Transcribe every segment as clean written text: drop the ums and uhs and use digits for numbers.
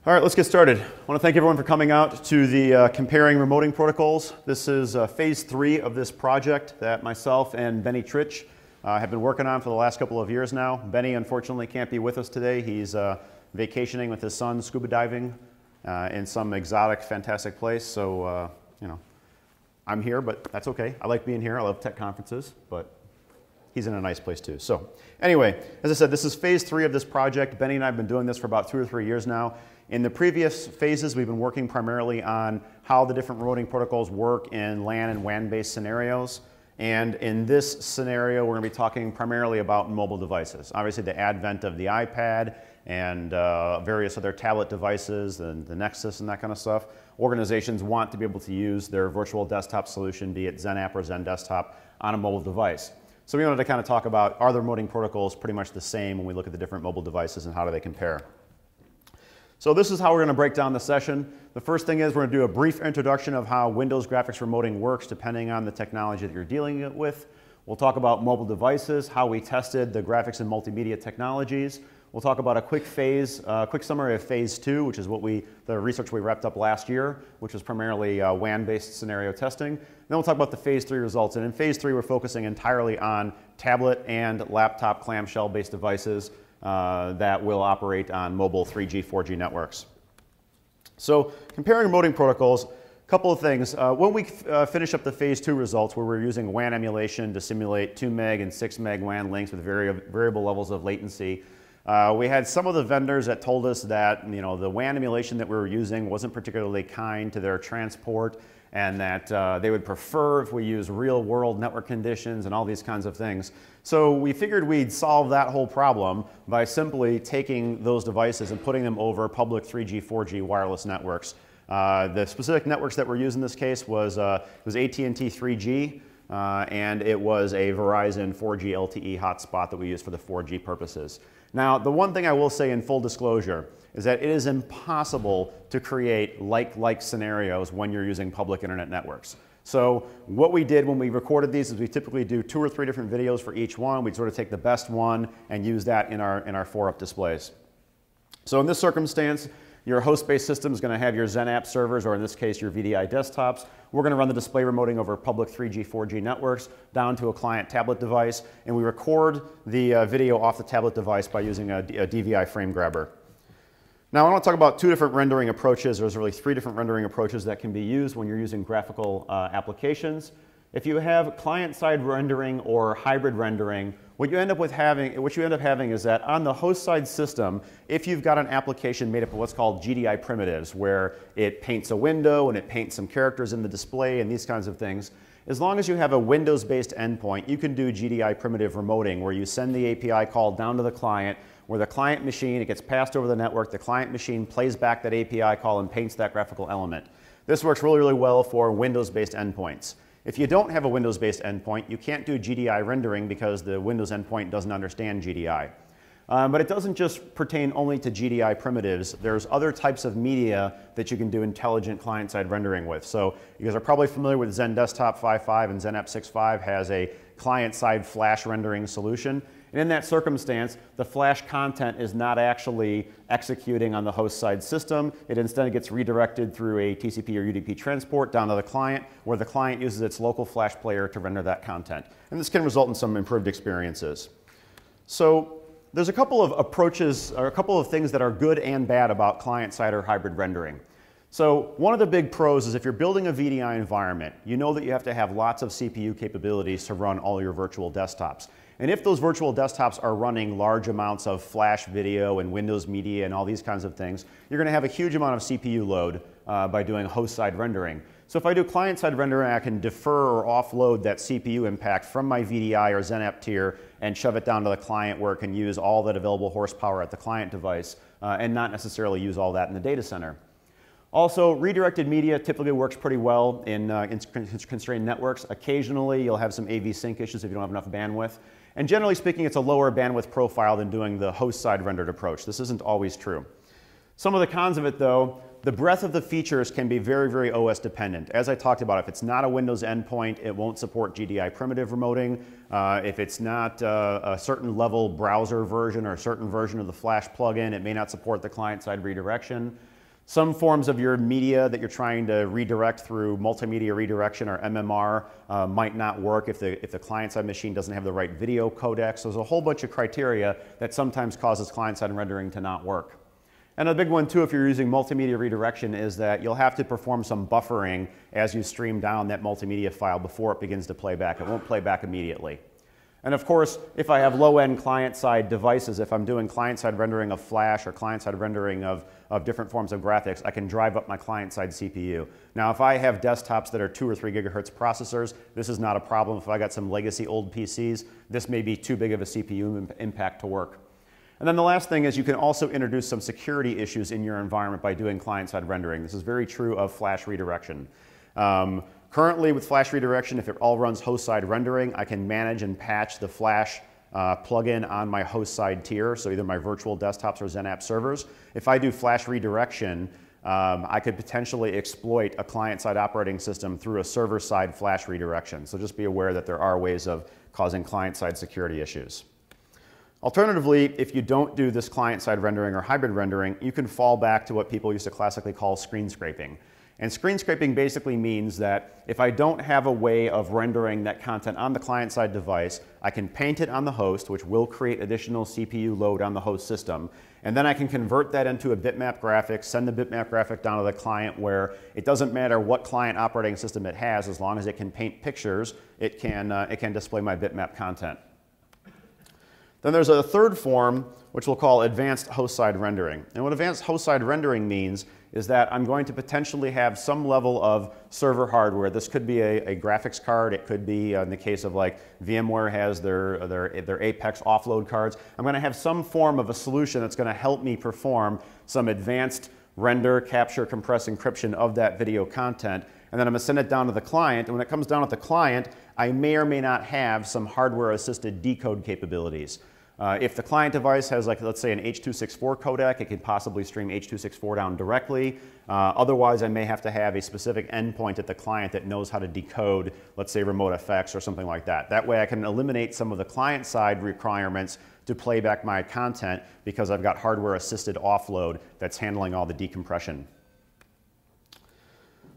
All right, let's get started. I want to thank everyone for coming out to the Comparing Remoting Protocols. This is phase 3 of this project that myself and Benny Tritsch have been working on for the last couple of years now. Benny unfortunately can't be with us today. He's vacationing with his son, scuba diving in some exotic, fantastic place. So, I'm here, but that's okay. I like being here. I love tech conferences, but he's in a nice place too. So anyway, as I said, this is phase 3 of this project. Benny and I have been doing this for about 2 or 3 years now. In the previous phases, we've been working primarily on how the different remoting protocols work in LAN and WAN-based scenarios. And in this scenario, we're going to be talking primarily about mobile devices. Obviously, the advent of the iPad and various other tablet devices, and the Nexus and that kind of stuff. Organizations want to be able to use their virtual desktop solution, be it XenApp or XenDesktop, on a mobile device. So we wanted to kind of talk about, are the remoting protocols pretty much the same when we look at the different mobile devices and how do they compare? So this is how we're going to break down the session. The first thing is we're going to do a brief introduction of how Windows graphics remoting works depending on the technology that you're dealing with. We'll talk about mobile devices, how we tested the graphics and multimedia technologies. We'll talk about a quick summary of phase 2, which is the research we wrapped up last year, which was primarily WAN-based scenario testing. Then we'll talk about the phase 3 results. And in phase 3, we're focusing entirely on tablet and laptop clamshell-based devices that will operate on mobile 3G, 4G networks. So comparing remoting protocols, a couple of things. When we finish up the phase 2 results where we're using WAN emulation to simulate 2 meg and 6 meg WAN links with variable levels of latency, we had some of the vendors that told us that the WAN emulation that we were using wasn't particularly kind to their transport, and that they would prefer if we use real-world network conditions and all these kinds of things. So we figured we'd solve that whole problem by simply taking those devices and putting them over public 3G, 4G wireless networks. The specific networks that were used in this case was AT&T 3G, and it was a Verizon 4G LTE hotspot that we used for the 4G purposes. Now, the one thing I will say in full disclosure is that it is impossible to create like scenarios when you're using public internet networks. So what we did when we recorded these is we typically do 2 or 3 different videos for each one. We'd sort of take the best one and use that in our 4-up displays. So in this circumstance, your host-based system is going to have your XenApp servers, or in this case, your VDI desktops. We're going to run the display remoting over public 3G, 4G networks down to a client tablet device, and we record the video off the tablet device by using a DVI frame grabber. Now, I want to talk about 2 different rendering approaches. There's really 3 different rendering approaches that can be used when you're using graphical applications. If you have client-side rendering or hybrid rendering, what you end up having is that on the host-side system, if you've got an application made up of what's called GDI primitives, where it paints a window and it paints some characters in the display and these kinds of things, as long as you have a Windows-based endpoint, you can do GDI primitive remoting, where you send the API call down to the client, where the client machine, it gets passed over the network, the client machine plays back that API call and paints that graphical element. This works really, really well for Windows-based endpoints. If you don't have a Windows-based endpoint, you can't do GDI rendering because the Windows endpoint doesn't understand GDI. But it doesn't just pertain only to GDI primitives. There's other types of media that you can do intelligent client-side rendering with. So you guys are probably familiar with XenDesktop 5.5 and XenApp 6.5 has a client-side flash rendering solution. And in that circumstance, the flash content is not actually executing on the host-side system. It instead gets redirected through a TCP or UDP transport down to the client, where the client uses its local flash player to render that content. And this can result in some improved experiences. So there's a couple of approaches, or a couple of things that are good and bad about client-side or hybrid rendering. So one of the big pros is if you're building a VDI environment, you know that you have to have lots of CPU capabilities to run all your virtual desktops. And if those virtual desktops are running large amounts of flash video and Windows media and all these kinds of things, you're going to have a huge amount of CPU load by doing host-side rendering. So if I do client-side rendering, I can defer or offload that CPU impact from my VDI or XenApp tier and shove it down to the client, where it can use all that available horsepower at the client device and not necessarily use all that in the data center. Also, redirected media typically works pretty well in constrained networks. Occasionally, you'll have some AV sync issues if you don't have enough bandwidth. And generally speaking, it's a lower bandwidth profile than doing the host-side rendered approach. This isn't always true. Some of the cons of it, though, the breadth of the features can be very, very OS dependent. As I talked about, if it's not a Windows endpoint, it won't support GDI primitive remoting. If it's not a certain level browser version or a certain version of the Flash plugin, it may not support the client-side redirection. Some forms of your media that you're trying to redirect through multimedia redirection or MMR might not work if the client-side machine doesn't have the right video codec. So there's a whole bunch of criteria that sometimes causes client-side rendering to not work. And a big one too, if you're using multimedia redirection, is that you'll have to perform some buffering as you stream down that multimedia file before it begins to play back. It won't play back immediately. And of course, if I have low-end client-side devices, if I'm doing client-side rendering of Flash or client-side rendering of different forms of graphics, I can drive up my client-side CPU. Now, if I have desktops that are 2 or 3 gigahertz processors, this is not a problem. If I got some legacy old PCs, this may be too big of a CPU impact to work. And then the last thing is you can also introduce some security issues in your environment by doing client-side rendering. This is very true of Flash redirection. Currently with Flash redirection, if it all runs host-side rendering, I can manage and patch the Flash plugin on my host-side tier, so either my virtual desktops or XenApp servers. If I do Flash redirection, I could potentially exploit a client-side operating system through a server-side Flash redirection. So just be aware that there are ways of causing client-side security issues. Alternatively, if you don't do this client-side rendering or hybrid rendering, you can fall back to what people used to classically call screen scraping. And screen scraping basically means that if I don't have a way of rendering that content on the client-side device, I can paint it on the host, which will create additional CPU load on the host system. And then I can convert that into a bitmap graphic, send the bitmap graphic down to the client where it doesn't matter what client operating system it has, as long as it can paint pictures, it can display my bitmap content. Then there's a third form, which we'll call advanced host-side rendering. And what advanced host-side rendering means is that I'm going to potentially have some level of server hardware. This could be a graphics card. It could be, in the case of like VMware has their Apex offload cards. I'm going to have some form of a solution that's going to help me perform some advanced render, capture, compress, encryption of that video content. And then I'm going to send it down to the client. And when it comes down at the client, I may or may not have some hardware-assisted decode capabilities. If the client device has, like, let's say an H.264 codec, it could possibly stream H.264 down directly. Otherwise, I may have to have a specific endpoint at the client that knows how to decode, let's say, RemoteFX or something like that. That way I can eliminate some of the client-side requirements to play back my content because I've got hardware-assisted offload that's handling all the decompression.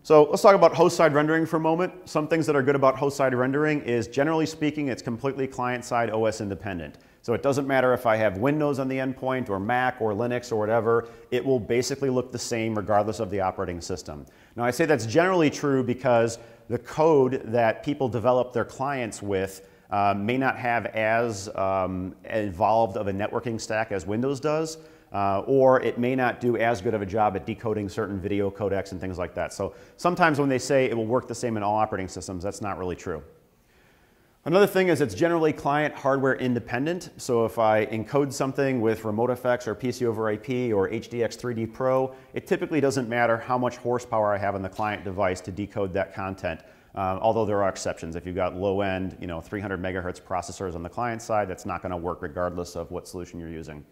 So let's talk about host-side rendering for a moment. Some things that are good about host-side rendering is, generally speaking, it's completely client-side OS independent. So it doesn't matter if I have Windows on the endpoint or Mac or Linux or whatever, it will basically look the same regardless of the operating system. Now I say that's generally true because the code that people develop their clients with may not have as involved of a networking stack as Windows does. Or it may not do as good of a job at decoding certain video codecs and things like that. So sometimes when they say it will work the same in all operating systems, that's not really true. Another thing is it's generally client hardware independent. So if I encode something with RemoteFX or PC over IP or HDX 3D Pro, it typically doesn't matter how much horsepower I have on the client device to decode that content. Although there are exceptions. If you've got low-end, 300 megahertz processors on the client side, that's not going to work regardless of what solution you're using.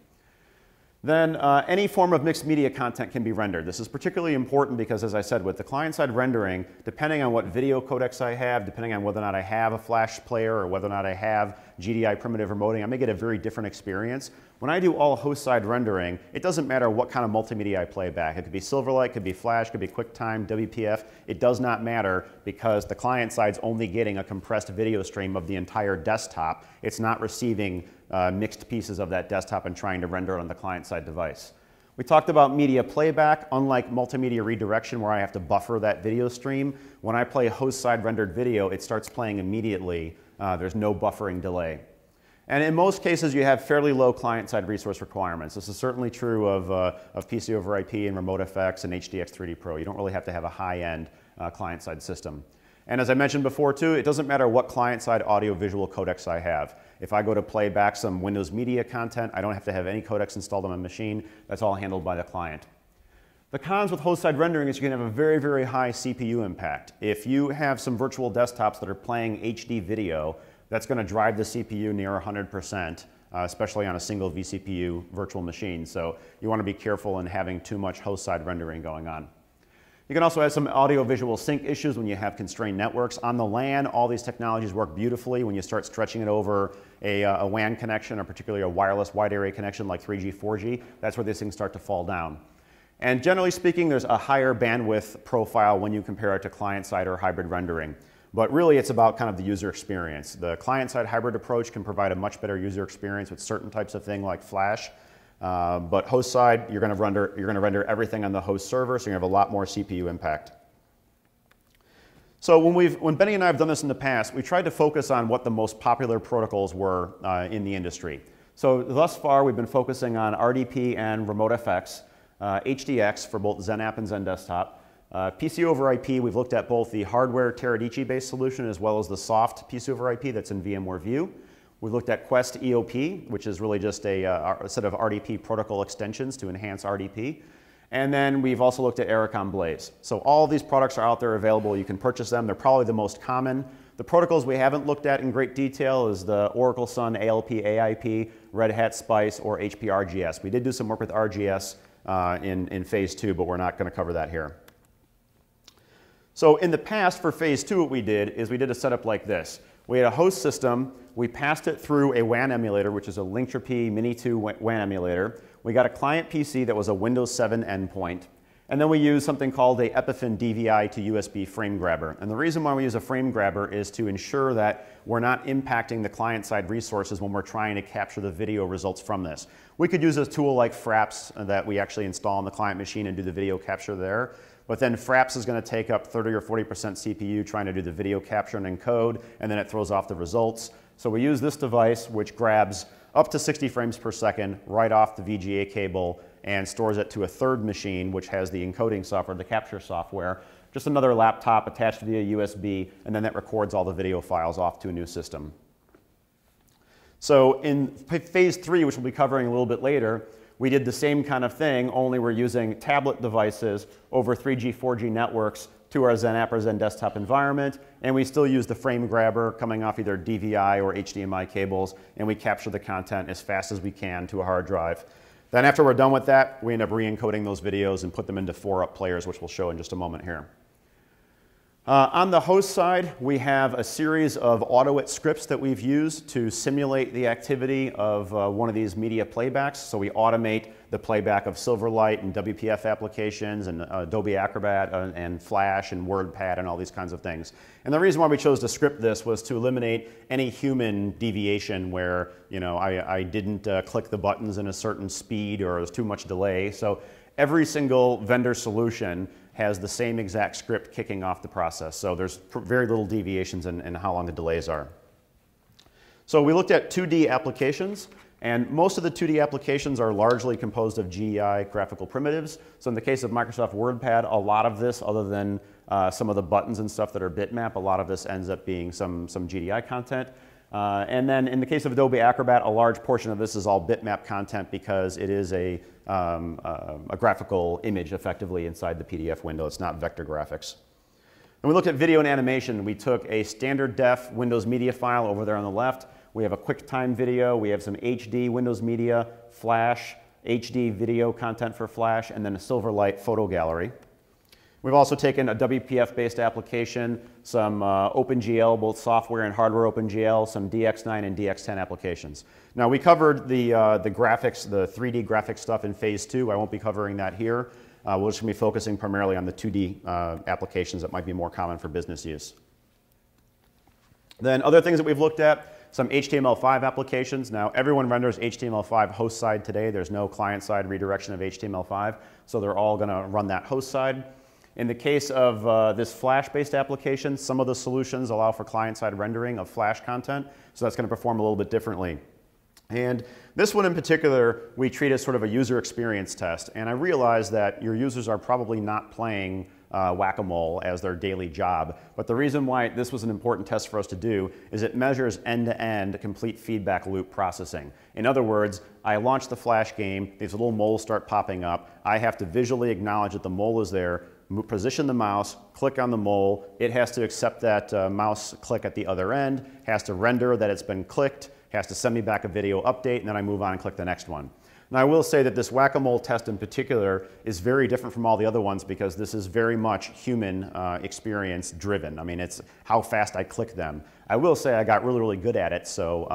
Then any form of mixed media content can be rendered. This is particularly important because, as I said, with the client-side rendering, depending on what video codecs I have, depending on whether or not I have a Flash player or whether or not I have GDI primitive remoting, I may get a very different experience. When I do all host-side rendering, it doesn't matter what kind of multimedia I play back. It could be Silverlight, it could be Flash, it could be QuickTime, WPF. It does not matter because the client side's only getting a compressed video stream of the entire desktop. It's not receiving mixed pieces of that desktop and trying to render it on the client-side device. We talked about media playback. Unlike multimedia redirection where I have to buffer that video stream, when I play host-side rendered video, it starts playing immediately. There's no buffering delay. And in most cases, you have fairly low client-side resource requirements. This is certainly true of PC over IP and RemoteFX and HDX 3D Pro. You don't really have to have a high-end client-side system. And as I mentioned before too, it doesn't matter what client-side audio-visual codecs I have. If I go to play back some Windows Media content, I don't have to have any codecs installed on my machine. That's all handled by the client. The cons with host-side rendering is you can have a very, very high CPU impact. If you have some virtual desktops that are playing HD video, that's going to drive the CPU near 100%, especially on a single vCPU virtual machine. So you want to be careful in having too much host-side rendering going on. You can also have some audio-visual sync issues when you have constrained networks. On the LAN, all these technologies work beautifully. When you start stretching it over a WAN connection, or particularly a wireless wide area connection like 3G, 4G, that's where these things start to fall down. And generally speaking, there's a higher bandwidth profile when you compare it to client-side or hybrid rendering. But really, it's about kind of the user experience. The client-side hybrid approach can provide a much better user experience with certain types of thing like Flash. But host-side, you're going to render everything on the host server, so you have a lot more CPU impact. So when Benny and I have done this in the past, we tried to focus on what the most popular protocols were in the industry. So thus far, we've been focusing on RDP and RemoteFX, HDX for both XenApp and XenDesktop. PC over IP, we've looked at both the hardware Teradici based solution as well as the soft PC over IP that's in VMware View. We've looked at Quest EOP, which is really just a set of RDP protocol extensions to enhance RDP. And then we've also looked at Ericon Blaze. So all of these products are out there available. You can purchase them. They're probably the most common. The protocols we haven't looked at in great detail is the Oracle Sun ALP AIP, Red Hat Spice, or HP RGS. We did do some work with RGS in phase 2, but we're not going to cover that here. So in the past, for phase 2, what we did is we did a setup like this. We had a host system. We passed it through a WAN emulator, which is a Linktree Mini 2 WAN emulator. We got a client PC that was a Windows 7 endpoint. And then we used something called a Epiphin DVI to USB frame grabber. And the reason why we use a frame grabber is to ensure that we're not impacting the client-side resources when we're trying to capture the video results from this. We could use a tool like Fraps that we actually install on the client machine and do the video capture there. But then Fraps is going to take up 30 or 40% CPU trying to do the video capture and encode, and then it throws off the results. So we use this device, which grabs up to 60 frames per second right off the VGA cable and stores it to a third machine, which has the encoding software, the capture software, just another laptop attached via USB, and then that records all the video files off to a new system. So in phase 3, which we'll be covering a little bit later, we did the same kind of thing, only we're using tablet devices over 3G, 4G networks to our XenApp or XenDesktop environment, and we still use the frame grabber coming off either DVI or HDMI cables, and we capture the content as fast as we can to a hard drive. Then after we're done with that, we end up re-encoding those videos and put them into 4UP players, which we'll show in just a moment here. On the host side, we have a series of AutoIT scripts that we've used to simulate the activity of one of these media playbacks. So we automate the playback of Silverlight and WPF applications and Adobe Acrobat and Flash and WordPad and all these kinds of things. And the reason why we chose to script this was to eliminate any human deviation where, you know, I didn't click the buttons in a certain speed or there was too much delay. So every single vendor solution has the same exact script kicking off the process. So there's very little deviations in how long the delays are. So we looked at 2D applications, and most of the 2D applications are largely composed of GEI graphical primitives. So in the case of Microsoft WordPad, a lot of this, other than some of the buttons and stuff that are bitmap, a lot of this ends up being some GDI content. And then in the case of Adobe Acrobat, a large portion of this is all bitmap content because it is a graphical image effectively inside the PDF window. It's not vector graphics. And we looked at video and animation. We took a standard def Windows media file over there on the left. We have a QuickTime video. We have some HD Windows media, Flash, HD video content for Flash, and then a Silverlight photo gallery. We've also taken a WPF-based application, some OpenGL, both software and hardware OpenGL, some DX9 and DX10 applications. Now, we covered the graphics, the 3D graphics stuff in phase 2. I won't be covering that here. We're just going to be focusing primarily on the 2D applications that might be more common for business use. Then other things that we've looked at, some HTML5 applications. Now, everyone renders HTML5 host side today. There's no client side redirection of HTML5, so they're all going to run that host side. In the case of this Flash-based application, some of the solutions allow for client-side rendering of Flash content, so that's going to perform a little bit differently. And this one in particular, we treat as sort of a user experience test, and I realize that your users are probably not playing whack-a-mole as their daily job, but the reason why this was an important test for us to do is it measures end-to-end complete feedback loop processing. In other words, I launch the Flash game, these little moles start popping up, I have to visually acknowledge that the mole is there, position the mouse, click on the mole, it has to accept that mouse click at the other end, has to render that it's been clicked, has to send me back a video update, and then I move on and click the next one. Now I will say that this whack-a-mole test in particular is very different from all the other ones because this is very much human experience driven. I mean, it's how fast I click them. I will say I got really, really good at it, so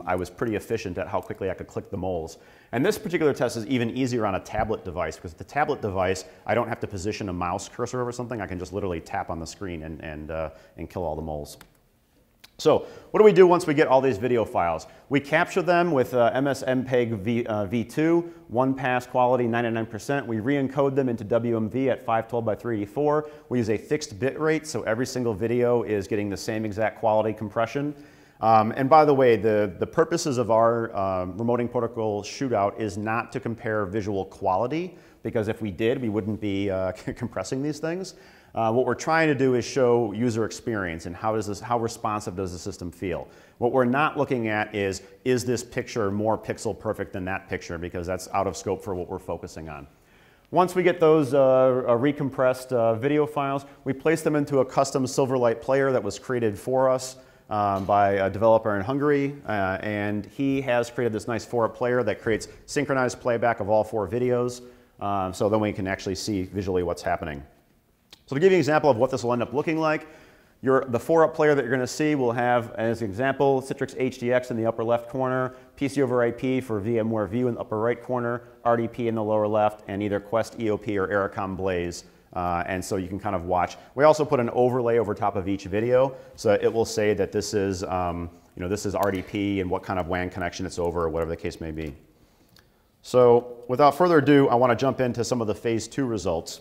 I was pretty efficient at how quickly I could click the moles. And this particular test is even easier on a tablet device because the tablet device, I don't have to position a mouse cursor over something. I can just literally tap on the screen and kill all the moles. So what do we do once we get all these video files? We capture them with MS-MPEG v2, one pass quality, 99%. We re-encode them into WMV at 512 by 384. We use a fixed bit rate, so every single video is getting the same exact quality compression. And by the way, the purposes of our remoting protocol shootout is not to compare visual quality, because if we did, we wouldn't be compressing these things. What we're trying to do is show user experience and how responsive does the system feel. What we're not looking at is this picture more pixel perfect than that picture, because that's out of scope for what we're focusing on. Once we get those recompressed video files, we place them into a custom Silverlight player that was created for us by a developer in Hungary, and he has created this nice 4-up player that creates synchronized playback of all 4 videos, so then we can actually see visually what's happening. So to give you an example of what this will end up looking like, the 4-up player that you're going to see will have, as an example, Citrix HDX in the upper left corner, PC over IP for VMware View in the upper right corner, RDP in the lower left, and either Quest EOP or Ericom Blaze. And so you can kind of watch. We also put an overlay over top of each video, so it will say that this is, this is RDP and what kind of WAN connection it's over, or whatever the case may be. So without further ado, I want to jump into some of the phase 2 results.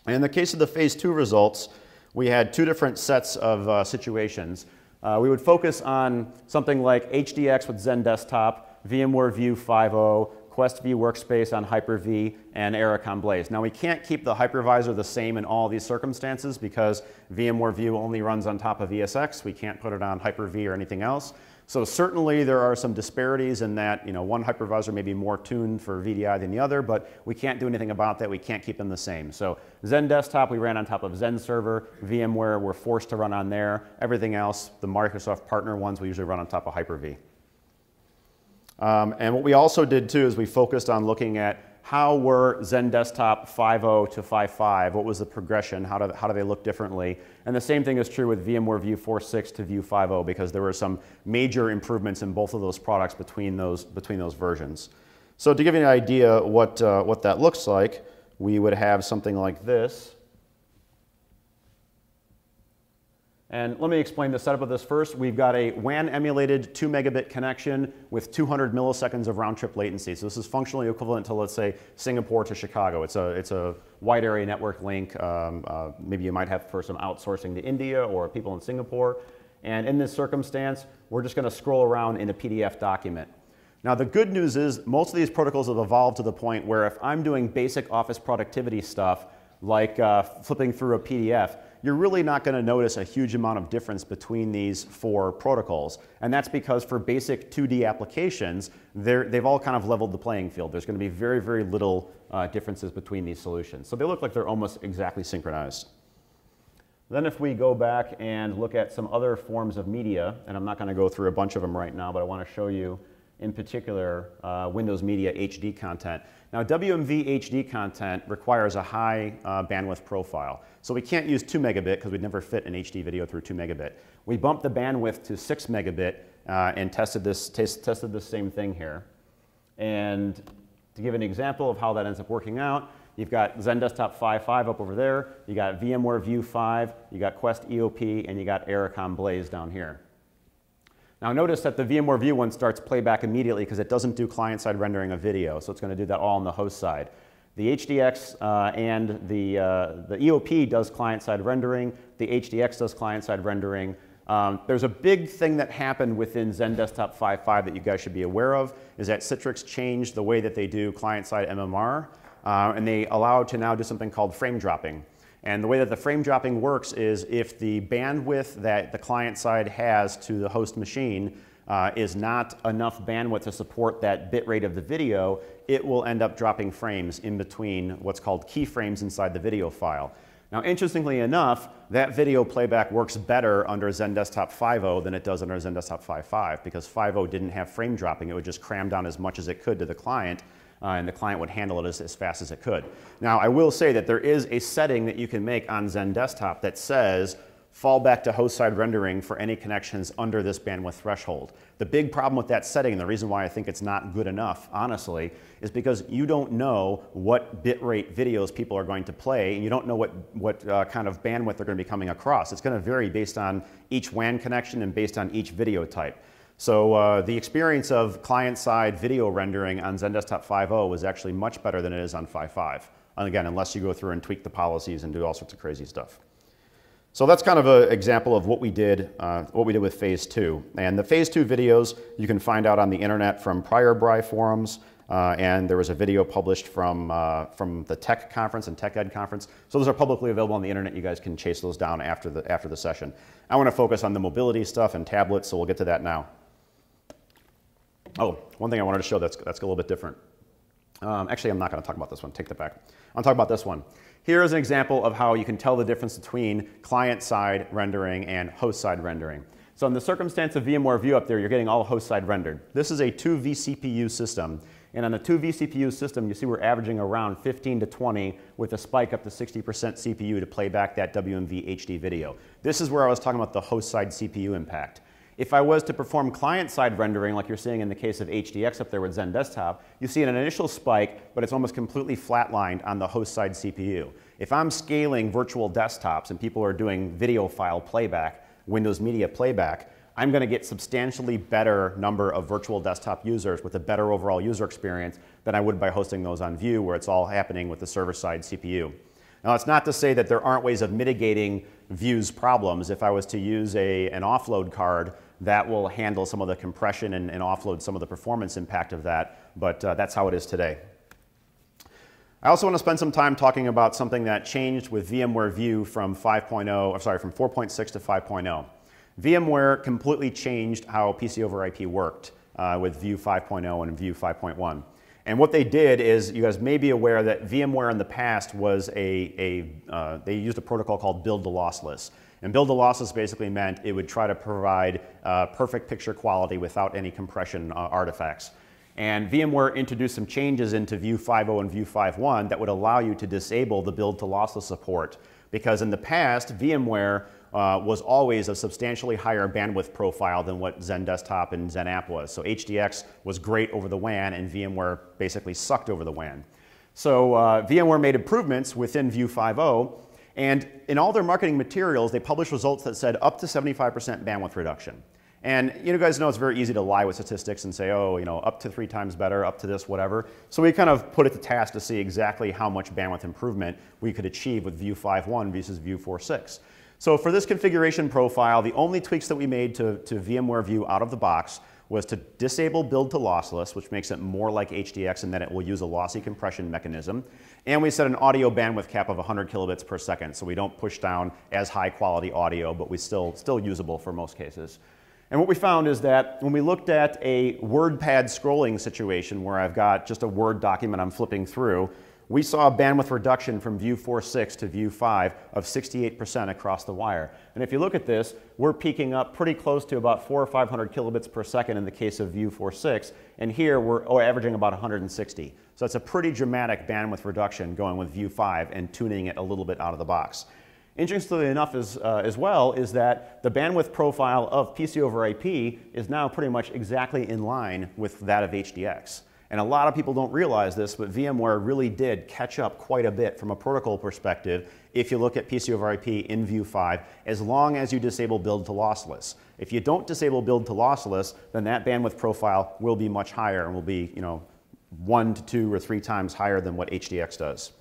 In the case of the phase 2 results, we had 2 different sets of situations. We would focus on something like HDX with Zen Desktop, VMware View 5.0, Quest V Workspace on Hyper-V, and Ericom Blaze. Now we can't keep the hypervisor the same in all these circumstances because VMware View only runs on top of ESX. We can't put it on Hyper-V or anything else. So certainly there are some disparities in that one hypervisor may be more tuned for VDI than the other, but we can't do anything about that. We can't keep them the same. So Zen Desktop, we ran on top of Zen Server. VMware, we're forced to run on there. Everything else, the Microsoft partner ones, we usually run on top of Hyper-V. And what we also did too is we focused on looking at how were Zen Desktop 5.0 to 5.5, what was the progression, how do they look differently? And the same thing is true with VMware View 4.6 to View 5.0 because there were some major improvements in both of those products between those versions. So to give you an idea what that looks like, we would have something like this. And let me explain the setup of this first. We've got a WAN emulated 2 megabit connection with 200 milliseconds of round trip latency. So this is functionally equivalent to, let's say, Singapore to Chicago. It's a wide area network link. Maybe you might have for some outsourcing to India or people in Singapore. And in this circumstance, we're just going to scroll around in a PDF document. Now the good news is most of these protocols have evolved to the point where if I'm doing basic office productivity stuff, like flipping through a PDF, you're really not going to notice a huge amount of difference between these 4 protocols. And that's because for basic 2D applications, they've all kind of leveled the playing field. There's going to be very, very little differences between these solutions. So they look like they're almost exactly synchronized. Then if we go back and look at some other forms of media, and I'm not going to go through a bunch of them right now, but I want to show you in particular Windows Media HD content. Now WMV HD content requires a high bandwidth profile. So we can't use 2 megabit because we'd never fit an HD video through 2 megabit. We bumped the bandwidth to 6 megabit and tested this same thing here. And to give an example of how that ends up working out, you've got Zen Desktop 5.5 up over there, you got VMware View 5, you got Quest EOP, and you got Ericom Blaze down here. Now notice that the VMware View one starts playback immediately because it doesn't do client-side rendering of video, so it's going to do that all on the host side. The HDX and the EOP does client-side rendering, the HDX does client-side rendering. There's a big thing that happened within Zen Desktop 5.5 that you guys should be aware of, is that Citrix changed the way that they do client-side MMR, and they allow to now do something called frame dropping. And the way that the frame dropping works is if the bandwidth that the client side has to the host machine is not enough bandwidth to support that bit rate of the video, it will end up dropping frames in between what's called keyframes inside the video file. Now, interestingly enough, that video playback works better under Zen Desktop 5.0 than it does under Zen Desktop 5.5 because 5.0 didn't have frame dropping. It would just cram down as much as it could to the client. and the client would handle it as fast as it could. Now, I will say that there is a setting that you can make on Zen Desktop that says fall back to host-side rendering for any connections under this bandwidth threshold. The big problem with that setting, and the reason why I think it's not good enough, honestly, is because you don't know what bitrate videos people are going to play, and you don't know what kind of bandwidth they're going to be coming across. It's going to vary based on each WAN connection and based on each video type. So the experience of client-side video rendering on Zen Desktop 5.0 was actually much better than it is on 5.5. And again, unless you go through and tweak the policies and do all sorts of crazy stuff. So that's kind of an example of what we did with Phase 2. And the Phase 2 videos you can find out on the internet from prior BriForums, and there was a video published from the Tech Conference and Tech Ed Conference. So those are publicly available on the internet. You guys can chase those down after the session. I want to focus on the mobility stuff and tablets, so we'll get to that now. Oh, one thing I wanted to show that's a little bit different. Actually, I'm not going to talk about this one. Take that back. I'll talk about this one. Here is an example of how you can tell the difference between client-side rendering and host-side rendering. So in the circumstance of VMware View up there, you're getting all host-side rendered. This is a 2 vCPU system. And on a 2 vCPU system, you see we're averaging around 15 to 20 with a spike up to 60% CPU to play back that WMV HD video. This is where I was talking about the host-side CPU impact. If I was to perform client-side rendering, like you're seeing in the case of HDX up there with Zen Desktop, you see an initial spike, but it's almost completely flatlined on the host-side CPU. If I'm scaling virtual desktops and people are doing video file playback, Windows Media playback, I'm going to get substantially better number of virtual desktop users with a better overall user experience than I would by hosting those on View, where it's all happening with the server-side CPU. Now, it's not to say that there aren't ways of mitigating View's problems. If I was to use an offload card, that will handle some of the compression and offload some of the performance impact of that, but that's how it is today. I also want to spend some time talking about something that changed with VMware View from 4.6 to 5.0. VMware completely changed how PC over IP worked with View 5.0 and View 5.1. And what they did is, you guys may be aware that VMware in the past was they used a protocol called build to lossless. And build to lossless basically meant it would try to provide perfect picture quality without any compression artifacts. And VMware introduced some changes into View 5.0 and View 5.1 that would allow you to disable the build to lossless support. Because in the past, VMware was always a substantially higher bandwidth profile than what Zen Desktop and Zen App was. So HDX was great over the WAN, and VMware basically sucked over the WAN. So VMware made improvements within View 5.0, and in all their marketing materials, they published results that said up to 75% bandwidth reduction. And you guys know it's very easy to lie with statistics and say, oh, up to 3 times better, up to this, whatever. So we kind of put it to task to see exactly how much bandwidth improvement we could achieve with View 5.1 versus View 4.6. So for this configuration profile, the only tweaks that we made to VMware View out of the box was to disable build to lossless, which makes it more like HDX in that it will use a lossy compression mechanism. And we set an audio bandwidth cap of 100 kilobits per second, so we don't push down as high quality audio, but we still usable for most cases. And what we found is that when we looked at a WordPad scrolling situation where I've got just a Word document I'm flipping through, we saw a bandwidth reduction from View 4.6 to View 5 of 68% across the wire. And if you look at this, we're peaking up pretty close to about 400 or 500 kilobits per second in the case of View 4.6, and here we're averaging about 160. So that's a pretty dramatic bandwidth reduction going with View 5 and tuning it a little bit out of the box. Interestingly enough as well is that the bandwidth profile of PC over IP is now pretty much exactly in line with that of HDX. And a lot of people don't realize this, but VMware really did catch up quite a bit from a protocol perspective if you look at PC over IP in View 5, as long as you disable build to lossless. If you don't disable build to lossless, then that bandwidth profile will be much higher and will be 1 to 2 or 3 times higher than what HDX does.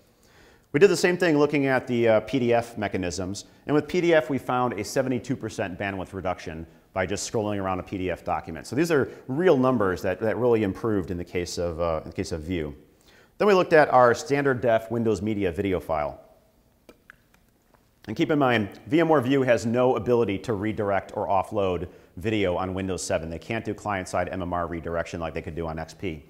We did the same thing looking at the PDF mechanisms, and with PDF we found a 72% bandwidth reduction by just scrolling around a PDF document. So these are real numbers that really improved in the case of View. Then we looked at our standard def Windows Media video file. And keep in mind, VMware View has no ability to redirect or offload video on Windows 7. They can't do client-side MMR redirection like they could do on XP.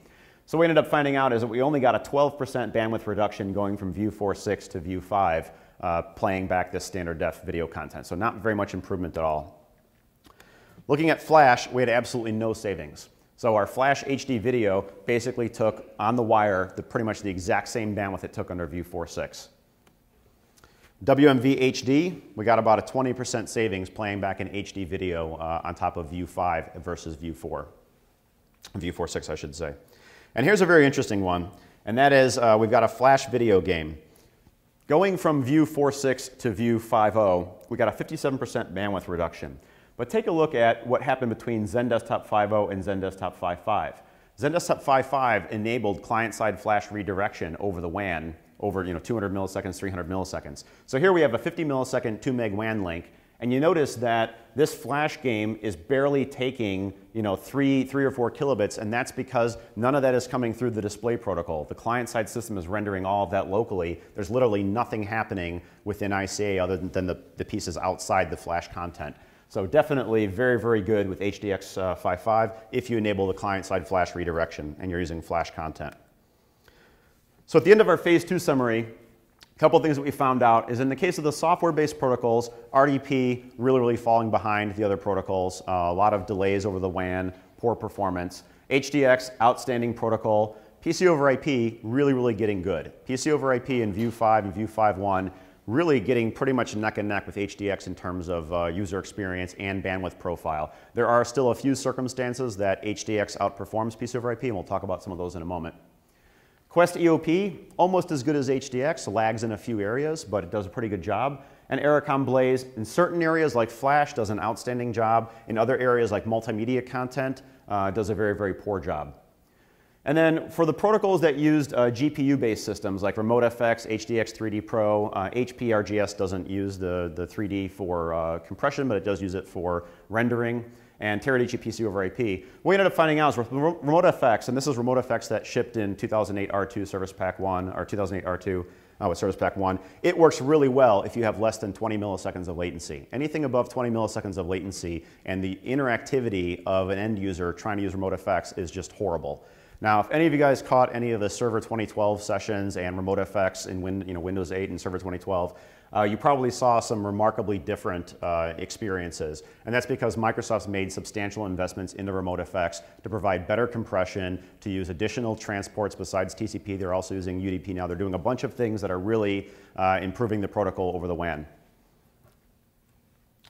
So what we ended up finding out is that we only got a 12% bandwidth reduction going from View 4.6 to View 5, playing back this standard def video content. So not very much improvement at all. Looking at Flash, we had absolutely no savings. So our Flash HD video basically took on the wire pretty much the exact same bandwidth it took under View 4.6. WMV HD, we got about a 20% savings playing back in HD video on top of View 5 versus View 4. View 4.6, I should say. And here's a very interesting one, and that is we've got a Flash video game. Going from View 4.6 to View 5.0, we got a 57% bandwidth reduction. But take a look at what happened between XenDesktop 5.0 and XenDesktop 5.5. XenDesktop 5.5 enabled client-side flash redirection over the WAN over 200 milliseconds, 300 milliseconds. So here we have a 50 millisecond 2 meg WAN link, and you notice that this Flash game is barely taking 3 or 4 kilobits, and that's because none of that is coming through the display protocol. The client-side system is rendering all of that locally. There's literally nothing happening within ICA other than the pieces outside the Flash content. So definitely very, very good with HDX 5.5 if you enable the client-side flash redirection and you're using Flash content. So at the end of our phase 2 summary, a couple of things that we found out is in the case of the software-based protocols, RDP really falling behind the other protocols, a lot of delays over the WAN, poor performance. HDX, outstanding protocol. PC over IP, really getting good. PC over IP in View 5 and View 5.1, really getting pretty much neck and neck with HDX in terms of user experience and bandwidth profile. There are still a few circumstances that HDX outperforms PC over IP, and we'll talk about some of those in a moment. Quest EOP, almost as good as HDX, lags in a few areas, but it does a pretty good job. And Ericom Blaze, in certain areas like Flash, does an outstanding job. In other areas like multimedia content, does a very poor job. And then for the protocols that used GPU-based systems like RemoteFX, HDX 3D Pro, HP RGS doesn't use the 3D for compression, but it does use it for rendering, and Teradici PC over IP. What we ended up finding out is with RemoteFX, and this is RemoteFX that shipped in 2008 R2 Service Pack 1, or 2008 R2 with Service Pack 1, it works really well if you have less than 20 milliseconds of latency. Anything above 20 milliseconds of latency and the interactivity of an end user trying to use RemoteFX is just horrible. Now, if any of you guys caught any of the Server 2012 sessions and RemoteFX in Windows 8 and Server 2012, you probably saw some remarkably different experiences. And that's because Microsoft's made substantial investments into RemoteFX to provide better compression, to use additional transports besides TCP. They're also using UDP now. They're doing a bunch of things that are really improving the protocol over the WAN.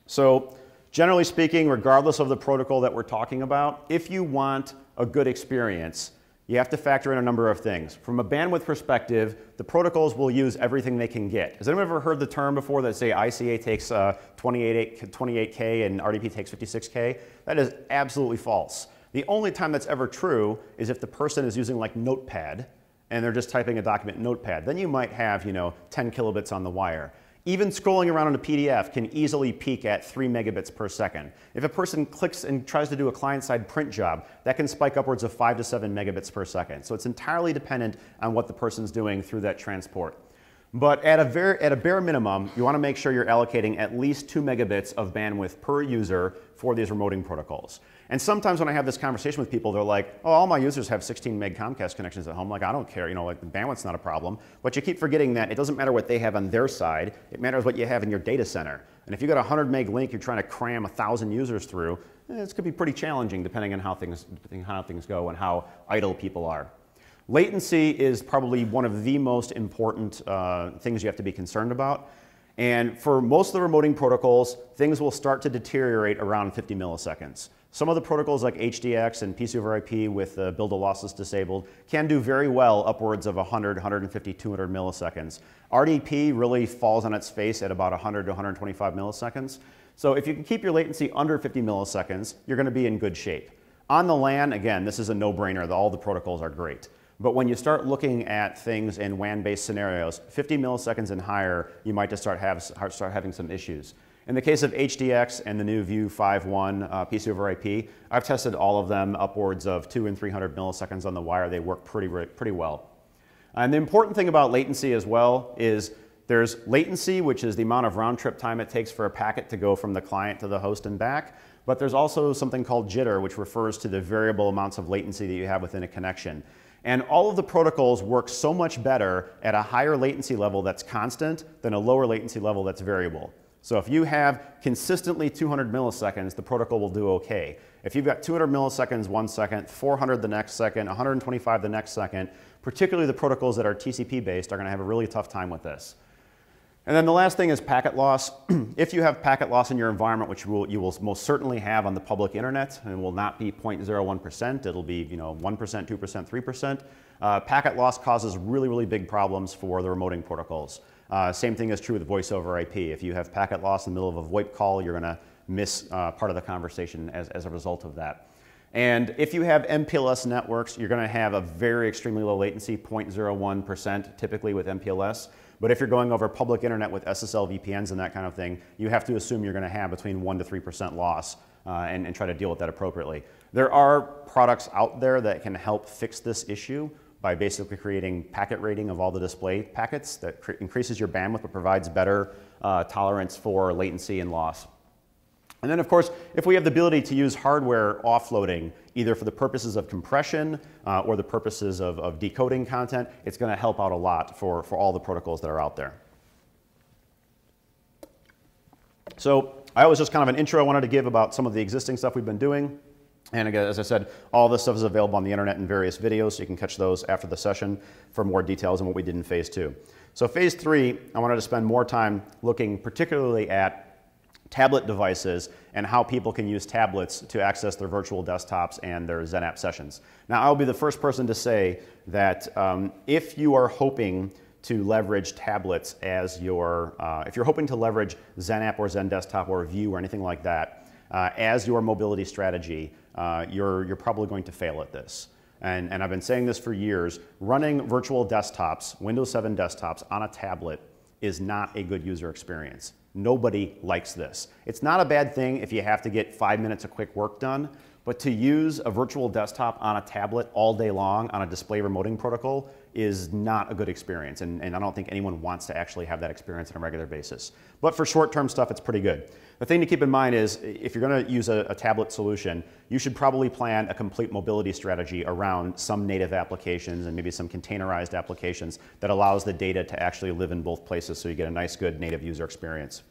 So generally speaking, regardless of the protocol that we're talking about, if you want a good experience, you have to factor in a number of things. From a bandwidth perspective, the protocols will use everything they can get. Has anyone ever heard the term before that say ICA takes 28K and RDP takes 56K? That is absolutely false. The only time that's ever true is if the person is using like Notepad and they're just typing a document in Notepad. Then you might have 10 kilobits on the wire. Even scrolling around on a PDF can easily peak at 3 megabits per second. If a person clicks and tries to do a client-side print job, that can spike upwards of 5 to 7 megabits per second. So it's entirely dependent on what the person's doing through that transport. But at a bare minimum, you want to make sure you're allocating at least 2 megabits of bandwidth per user for these remoting protocols. And sometimes when I have this conversation with people, they're like, oh, all my users have 16 meg Comcast connections at home. Like, I don't care, like the bandwidth's not a problem. But you keep forgetting that it doesn't matter what they have on their side. It matters what you have in your data center. And if you've got a 100 meg link you're trying to cram 1,000 users through, it's going to be pretty challenging depending on how things go and how idle people are. Latency is probably one of the most important things you have to be concerned about. And for most of the remoting protocols, things will start to deteriorate around 50 milliseconds. Some of the protocols like HDX and PC over IP with build of losses disabled can do very well upwards of 100, 150, 200 milliseconds. RDP really falls on its face at about 100 to 125 milliseconds. So if you can keep your latency under 50 milliseconds, you're going to be in good shape. On the LAN, again, this is a no-brainer. All the protocols are great. But when you start looking at things in WAN-based scenarios, 50 milliseconds and higher, you might just start having some issues. In the case of HDX and the new View 5.1 PC over IP, I've tested all of them upwards of 200 and 300 milliseconds on the wire. They work pretty well. And the important thing about latency as well is there's latency, which is the amount of round-trip time it takes for a packet to go from the client to the host and back. But there's also something called jitter, which refers to the variable amounts of latency that you have within a connection. And all of the protocols work so much better at a higher latency level that's constant than a lower latency level that's variable. So if you have consistently 200 milliseconds, the protocol will do okay. If you've got 200 milliseconds 1 second, 400 the next second, 125 the next second, particularly the protocols that are TCP based are going to have a really tough time with this. And then the last thing is packet loss. If you have packet loss in your environment, which you will most certainly have on the public internet, and will not be 0.01%, it'll be 1%, 2%, 3%. Packet loss causes really, really big problems for the remoting protocols. Same thing is true with voice over IP. If you have packet loss in the middle of a VoIP call, you're going to miss part of the conversation as a result of that. And if you have MPLS networks, you're going to have a very extremely low latency, 0.01% typically with MPLS. But if you're going over public internet with SSL VPNs and that kind of thing, you have to assume you're going to have between 1% to 3% loss and try to deal with that appropriately. There are products out there that can help fix this issue by basically creating packet rating of all the display packets that increases your bandwidth but provides better tolerance for latency and loss. And then, of course, if we have the ability to use hardware offloading, either for the purposes of compression or the purposes of decoding content, it's going to help out a lot for all the protocols that are out there. So that was just kind of an intro I wanted to give about some of the existing stuff we've been doing. And again, as I said, all this stuff is available on the internet in various videos, so you can catch those after the session for more details on what we did in phase 2. So phase 3, I wanted to spend more time looking particularly at tablet devices and how people can use tablets to access their virtual desktops and their XenApp sessions. Now, I'll be the first person to say that if you are hoping to leverage tablets as your, if you're hoping to leverage XenApp or XenDesktop or View or anything like that as your mobility strategy, you're probably going to fail at this. And I've been saying this for years. Running virtual desktops, Windows 7 desktops on a tablet is not a good user experience. Nobody likes this. It's not a bad thing if you have to get 5 minutes of quick work done, but to use a virtual desktop on a tablet all day long on a display remoting protocol is not a good experience, and I don't think anyone wants to actually have that experience on a regular basis. But for short-term stuff, it's pretty good. The thing to keep in mind is if you're going to use a tablet solution, you should probably plan a complete mobility strategy around some native applications and maybe some containerized applications that allows the data to actually live in both places so you get a nice, good native user experience.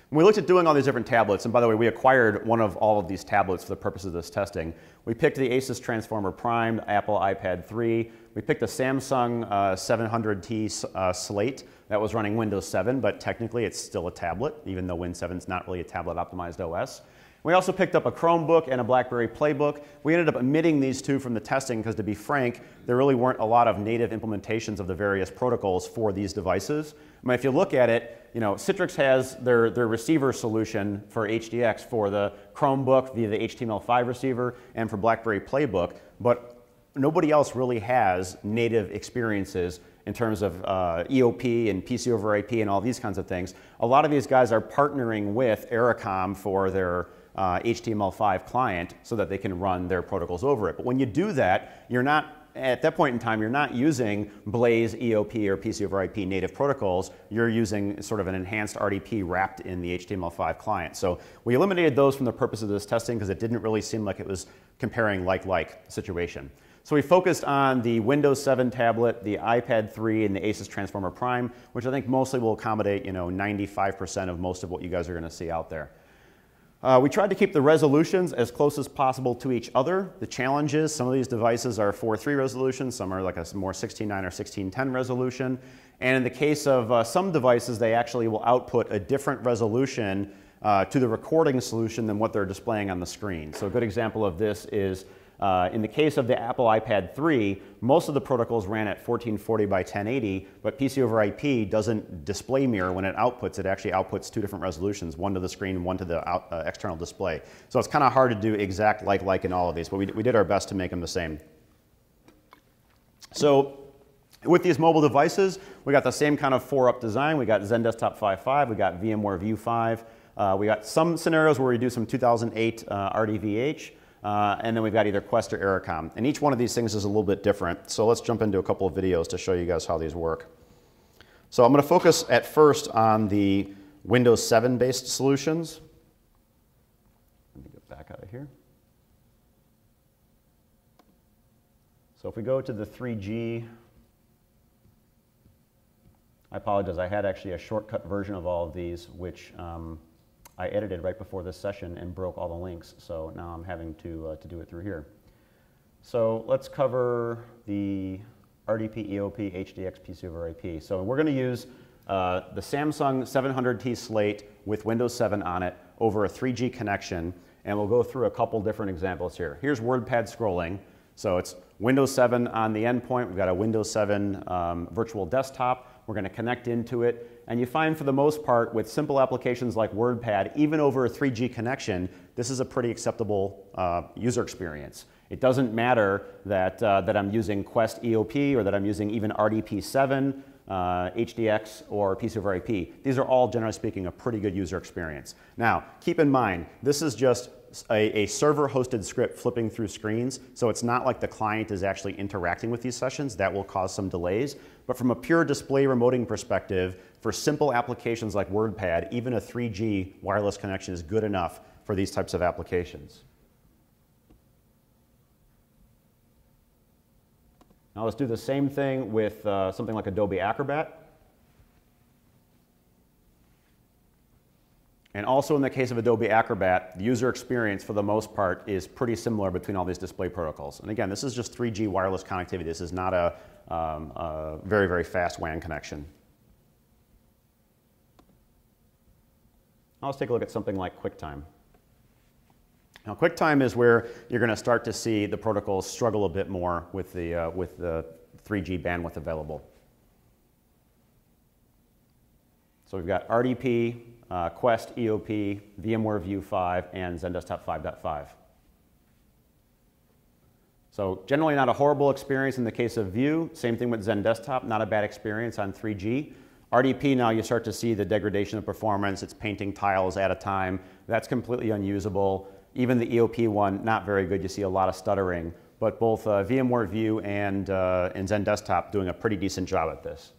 When we looked at doing all these different tablets, and by the way, we acquired one of all of these tablets for the purpose of this testing. We picked the Asus Transformer Prime, the Apple iPad 3. We picked the Samsung 700T Slate that was running Windows 7, but technically it's still a tablet, even though Win 7 is not really a tablet-optimized OS. We also picked up a Chromebook and a BlackBerry Playbook. We ended up omitting these two from the testing because, to be frank, there really weren't a lot of native implementations of the various protocols for these devices. I mean, if you look at it, Citrix has their receiver solution for HDX for the Chromebook via the HTML5 receiver and for BlackBerry Playbook, but nobody else really has native experiences in terms of EOP and PC over IP and all these kinds of things. A lot of these guys are partnering with Ericom for their HTML5 client so that they can run their protocols over it. But when you do that, you're not, at that point in time, you're not using Blaze, EOP, or PC over IP native protocols. You're using sort of an enhanced RDP wrapped in the HTML5 client. So we eliminated those from the purpose of this testing because it didn't really seem like it was comparing like-like situation. So we focused on the Windows 7 tablet, the iPad 3, and the Asus Transformer Prime, which I think mostly will accommodate 95% of most of what you guys are going to see out there. We tried to keep the resolutions as close as possible to each other. The challenge is some of these devices are 4:3 resolution, some are like a more 16:9 or 16:10 resolution. And in the case of some devices, they actually will output a different resolution to the recording solution than what they're displaying on the screen. So a good example of this is in the case of the Apple iPad 3, most of the protocols ran at 1440 by 1080, but PC over IP doesn't display mirror when it outputs. It actually outputs two different resolutions, one to the screen and one to the external display. So it's kind of hard to do exact like in all of these, but we did our best to make them the same. So with these mobile devices, we got the same kind of 4-up design. We got XenDesktop 5.5, we got VMware View 5, we got some scenarios where we do some 2008 RDVH, and then we've got either Quest or Ericom. And each one of these things is a little bit different. So let's jump into a couple of videos to show you guys how these work. So I'm going to focus at first on the Windows 7 based solutions. Let me get back out of here. So if we go to the 3G I apologize, I had actually a shortcut version of all of these, which I edited right before this session and broke all the links, so now I'm having to do it through here. So let's cover the RDP, EOP, HDX, PCoIP. So we're going to use the Samsung 700T slate with Windows 7 on it over a 3G connection, and we'll go through a couple different examples here. Here's WordPad scrolling. So it's Windows 7 on the endpoint. We've got a Windows 7 virtual desktop. We're going to connect into it. And you find for the most part with simple applications like WordPad, even over a 3G connection, this is a pretty acceptable user experience. It doesn't matter that I'm using Quest EOP or that I'm using even RDP7, HDX, or PCoIP. These are all, generally speaking, a pretty good user experience. Now, keep in mind, this is just a server-hosted script flipping through screens, so it's not like the client is actually interacting with these sessions. That will cause some delays. But from a pure display remoting perspective, for simple applications like WordPad, even a 3G wireless connection is good enough for these types of applications. Now let's do the same thing with something like Adobe Acrobat. And also in the case of Adobe Acrobat, the user experience for the most part is pretty similar between all these display protocols. And again, this is just 3G wireless connectivity. This is not a very, very fast WAN connection. Now let's take a look at something like QuickTime. Now, QuickTime is where you're going to start to see the protocols struggle a bit more with the 3G bandwidth available. So we've got RDP, Quest EOP, VMware View 5, and XenDesktop 5.5. So generally not a horrible experience in the case of View. Same thing with XenDesktop, not a bad experience on 3G. RDP, now you start to see the degradation of performance. It's painting tiles at a time. That's completely unusable. Even the EOP one, not very good. You see a lot of stuttering. But both VMware View and XenDesktop doing a pretty decent job at this.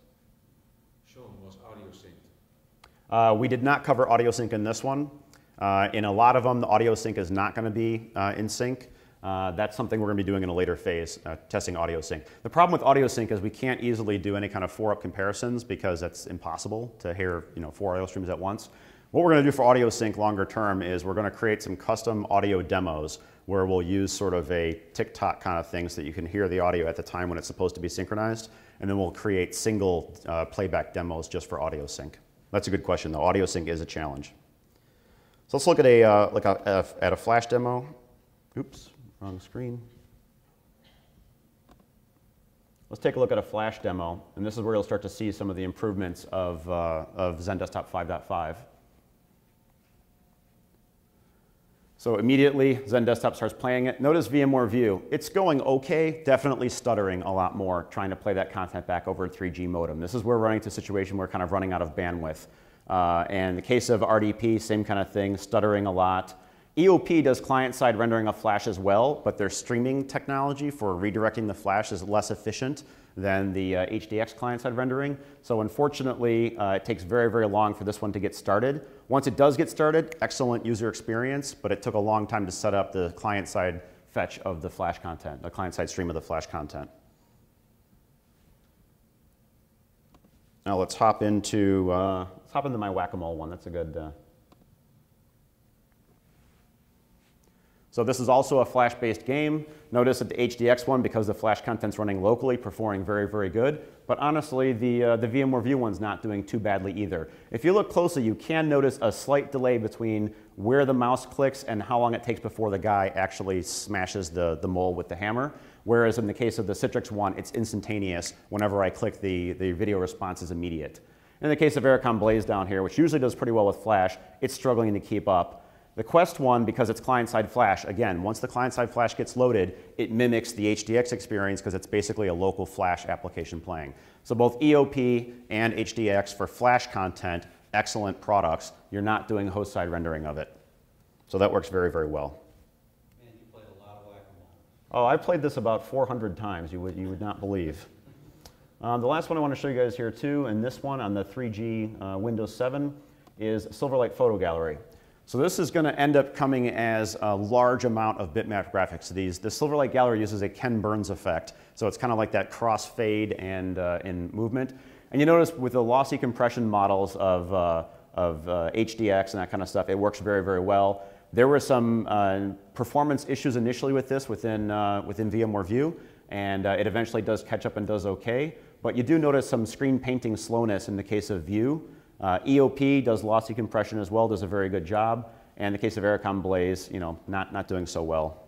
Shawn, was audio synced? We did not cover audio sync in this one. In a lot of them, the audio sync is not going to be in sync. That's something we're going to be doing in a later phase, testing audio sync. The problem with audio sync is we can't easily do any kind of 4-up comparisons because that's impossible to hear 4 audio streams at once. What we're going to do for audio sync longer term is we're going to create some custom audio demos where we'll use sort of a TikTok kind of thing so that you can hear the audio at the time when it's supposed to be synchronized, and then we'll create single playback demos just for audio sync. That's a good question, though. Audio sync is a challenge. So let's look at a flash demo. Oops, wrong screen. Let's take a look at a flash demo, and this is where you'll start to see some of the improvements of XenDesktop 5.5. So immediately, XenDesktop starts playing it. Notice VMware View. It's going okay, definitely stuttering a lot more, trying to play that content back over a 3G modem. This is where we're running into a situation where we're kind of running out of bandwidth. And in the case of RDP, same kind of thing, stuttering a lot. EOP does client-side rendering of flash as well, but their streaming technology for redirecting the flash is less efficient than the HDX client-side rendering. So unfortunately, it takes very, very long for this one to get started. Once it does get started, excellent user experience, but it took a long time to set up the client-side fetch of the flash content, the client-side stream of the flash content. Now let's hop into my whack-a-mole one. That's a good. So this is also a flash-based game. Notice that the HDX one, because the flash content's running locally, performing very, very good. But honestly, the VMware View one's not doing too badly either. If you look closely, you can notice a slight delay between where the mouse clicks and how long it takes before the guy actually smashes the mole with the hammer. Whereas in the case of the Citrix one, it's instantaneous. Whenever I click, the video response is immediate. In the case of Ericom Blaze down here, which usually does pretty well with flash, it's struggling to keep up. The Quest one, because it's client-side flash, again, once the client-side flash gets loaded, it mimics the HDX experience because it's basically a local flash application playing. So both EOP and HDX for flash content, excellent products. You're not doing host-side rendering of it. So that works very, very well. And you played a lot of whack-a-mole. Oh, I played this about 400 times, you would not believe. The last one I want to show you guys here too, and this one on the 3G Windows 7, is Silverlight Photo Gallery. So this is going to end up coming as a large amount of bitmap graphics. The Silverlight Gallery uses a Ken Burns effect, so it's kind of like that crossfade and in movement. And you notice with the lossy compression models of HDX and that kind of stuff, it works very, very well. There were some performance issues initially with this within VMware View, and it eventually does catch up and does okay. But you do notice some screen painting slowness in the case of View. EOP does lossy compression as well, does a very good job. And in the case of Ericom Blaze, you know, not doing so well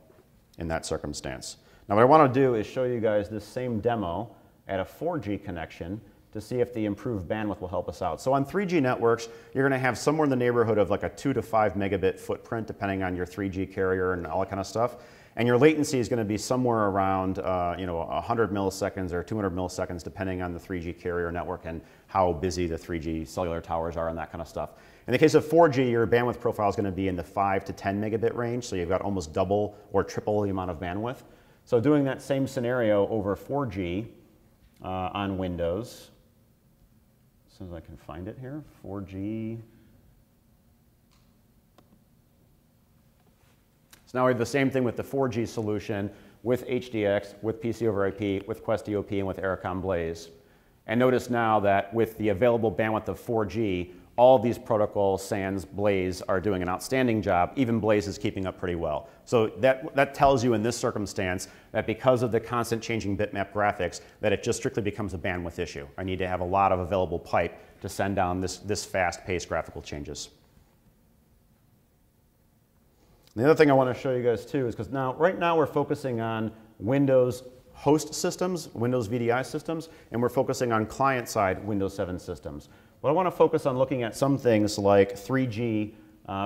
in that circumstance. Now what I want to do is show you guys this same demo at a 4G connection to see if the improved bandwidth will help us out. So on 3G networks, you're going to have somewhere in the neighborhood of like a 2 to 5 megabit footprint, depending on your 3G carrier and all that kind of stuff. And your latency is going to be somewhere around 100 milliseconds or 200 milliseconds, depending on the 3G carrier network and how busy the 3G cellular towers are and that kind of stuff. In the case of 4G, your bandwidth profile is going to be in the 5 to 10 megabit range, so you've got almost double or triple the amount of bandwidth. So doing that same scenario over 4G on Windows, as soon as I can find it here, 4G. So now we have the same thing with the 4G solution with HDX, with PC over IP, with Quest EOP, and with Ericom Blaze. And notice now that with the available bandwidth of 4G, all these protocols, sans Blaze, are doing an outstanding job. Even Blaze is keeping up pretty well. So that tells you in this circumstance that because of the constant changing bitmap graphics, that it just strictly becomes a bandwidth issue. I need to have a lot of available pipe to send down this fast-paced graphical changes. The other thing I want to show you guys too is because right now we're focusing on Windows host systems, Windows VDI systems, and we're focusing on client-side Windows 7 systems. But I want to focus on looking at some things like 3G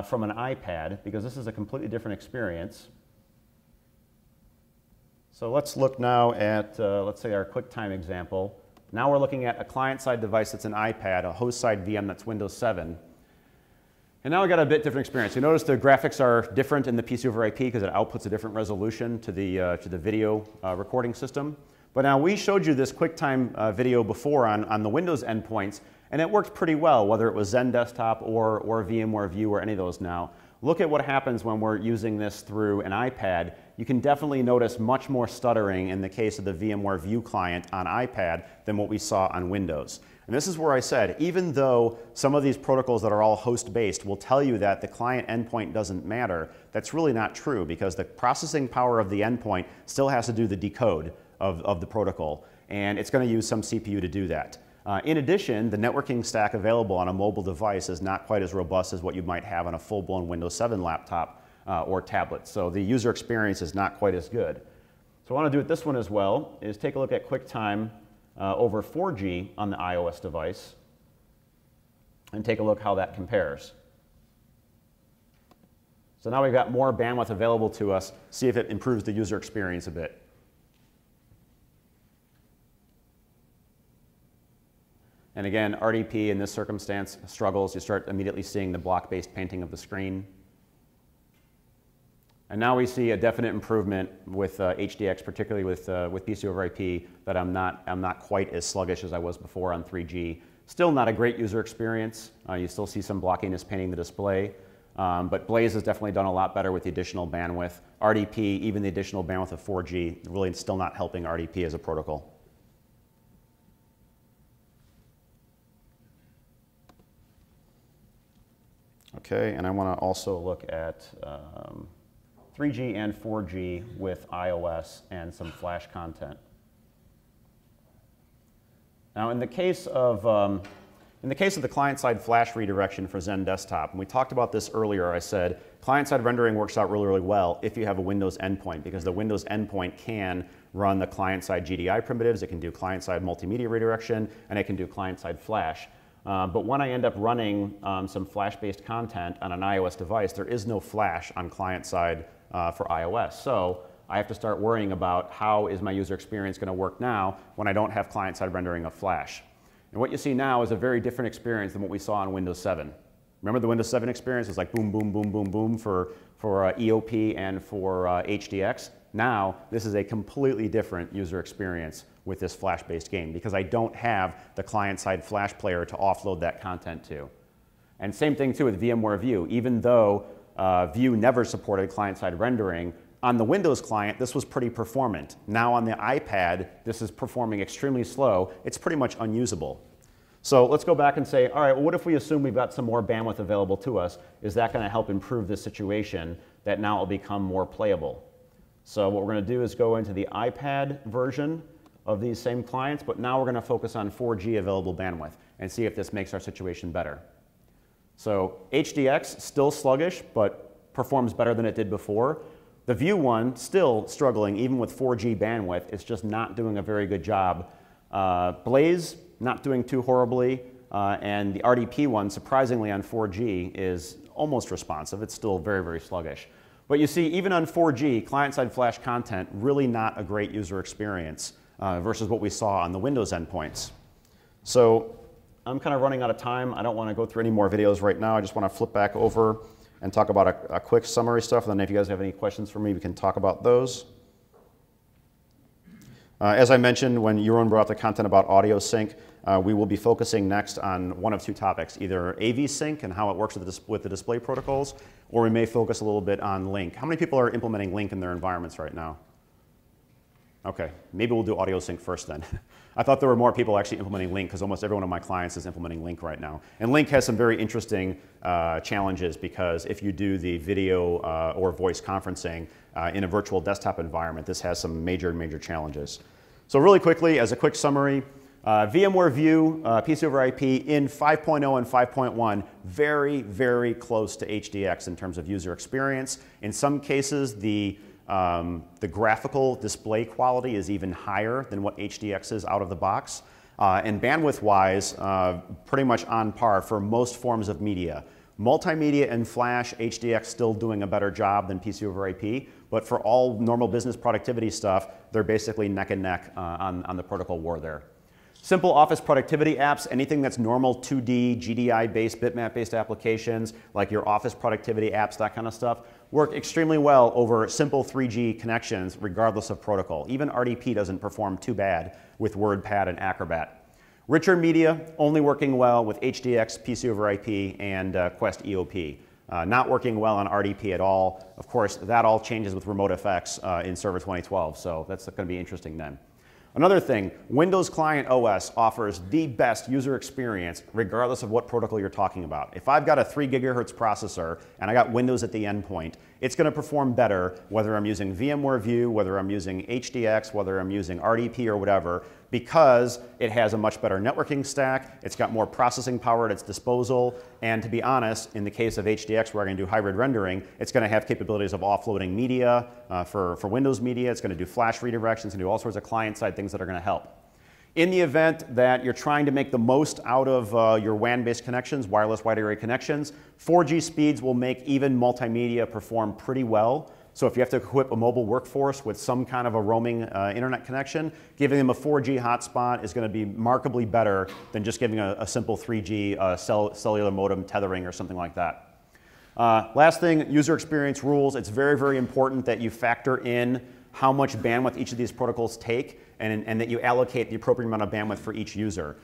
from an iPad, because this is a completely different experience. So let's look now at, let's say, our QuickTime example. Now we're looking at a client-side device that's an iPad, a host-side VM that's Windows 7. And now we've got a bit different experience. You notice the graphics are different in the PC over IP because it outputs a different resolution to the video recording system. But now we showed you this QuickTime video before on the Windows endpoints, and it worked pretty well, whether it was Zen Desktop or VMware View or any of those now. Look at what happens when we're using this through an iPad. You can definitely notice much more stuttering in the case of the VMware View client on iPad than what we saw on Windows. And this is where I said, even though some of these protocols that are all host-based will tell you that the client endpoint doesn't matter, that's really not true because the processing power of the endpoint still has to do the decode of the protocol, and it's going to use some CPU to do that. In addition, the networking stack available on a mobile device is not quite as robust as what you might have on a full-blown Windows 7 laptop or tablet, so the user experience is not quite as good. So what I want to do with this one as well is take a look at QuickTime over 4G on the iOS device and take a look how that compares. So now we've got more bandwidth available to us, see if it improves the user experience a bit. And again, RDP in this circumstance struggles. You start immediately seeing the block-based painting of the screen. And now we see a definite improvement with HDX, particularly with PC over IP, that I'm not quite as sluggish as I was before on 3G. Still not a great user experience. You still see some blockiness painting the display. But Blaze has definitely done a lot better with the additional bandwidth. RDP, even the additional bandwidth of 4G, really still not helping RDP as a protocol. Okay, and I want to also look at 3G and 4G with iOS and some Flash content. Now, in the case of the client-side Flash redirection for Zen Desktop, and we talked about this earlier, I said client-side rendering works out really, really well if you have a Windows endpoint, because the Windows endpoint can run the client-side GDI primitives, it can do client-side multimedia redirection, and it can do client-side Flash. But when I end up running some Flash-based content on an iOS device, there is no Flash on client-side for iOS. So I have to start worrying about how is my user experience going to work now when I don't have client-side rendering of Flash. And what you see now is a very different experience than what we saw on Windows 7. Remember the Windows 7 experience was like boom, boom, boom, boom, boom for EOP and for HDX. Now, this is a completely different user experience with this Flash-based game because I don't have the client-side Flash player to offload that content to. And same thing too with VMware View. Even though View never supported client-side rendering, on the Windows client, this was pretty performant. Now on the iPad, this is performing extremely slow. It's pretty much unusable. So let's go back and say, all right, well, what if we assume we've got some more bandwidth available to us? Is that going to help improve this situation that now will become more playable? So what we're going to do is go into the iPad version of these same clients, but now we're going to focus on 4G available bandwidth and see if this makes our situation better. So HDX, still sluggish, but performs better than it did before. The View one, still struggling, even with 4G bandwidth. It's just not doing a very good job. Blaze, not doing too horribly. And the RDP one, surprisingly on 4G, is almost responsive. It's still very, very sluggish. But you see, even on 4G, client-side flash content, really not a great user experience versus what we saw on the Windows endpoints. So I'm kind of running out of time. I don't want to go through any more videos right now. I just want to flip back over and talk about a quick summary stuff. And then if you guys have any questions for me, we can talk about those. As I mentioned, when Jeroen brought up the content about audio sync, we will be focusing next on one of two topics, either AV sync and how it works with the display protocols, or we may focus a little bit on link. How many people are implementing link in their environments right now? Okay, maybe we'll do audio sync first then. I thought there were more people actually implementing link because almost every one of my clients is implementing link right now. And link has some very interesting challenges because if you do the video or voice conferencing in a virtual desktop environment, this has some major, major challenges. So really quickly, as a quick summary, VMware View, PC over IP in 5.0 and 5.1, very, very close to HDX in terms of user experience. In some cases, the graphical display quality is even higher than what HDX is out of the box. And bandwidth-wise, pretty much on par for most forms of media. Multimedia and Flash, HDX still doing a better job than PC over IP, but for all normal business productivity stuff, they're basically neck and neck on the protocol war there. Simple office productivity apps, anything that's normal 2D, GDI-based, bitmap-based applications, like your office productivity apps, that kind of stuff, work extremely well over simple 3G connections, regardless of protocol. Even RDP doesn't perform too bad with WordPad and Acrobat. Richer media, only working well with HDX, PC over IP, and Quest EOP. Not working well on RDP at all. Of course, that all changes with RemoteFX in Server 2012, so that's going to be interesting then. Another thing, Windows Client OS offers the best user experience regardless of what protocol you're talking about. If I've got a 3 gigahertz processor and I got Windows at the endpoint, it's going to perform better whether I'm using VMware View, whether I'm using HDX, whether I'm using RDP or whatever, because it has a much better networking stack, it's got more processing power at its disposal, and to be honest, in the case of HDX where I'm going to do hybrid rendering, it's going to have capabilities of offloading media for Windows media, it's going to do flash redirections, it's going to do all sorts of client-side things that are going to help. In the event that you're trying to make the most out of your WAN-based connections, wireless wide area connections, 4G speeds will make even multimedia perform pretty well. So if you have to equip a mobile workforce with some kind of a roaming internet connection, giving them a 4G hotspot is going to be markedly better than just giving a simple 3G cellular modem tethering or something like that. Last thing, user experience rules. It's very, very important that you factor in how much bandwidth each of these protocols take and that you allocate the appropriate amount of bandwidth for each user.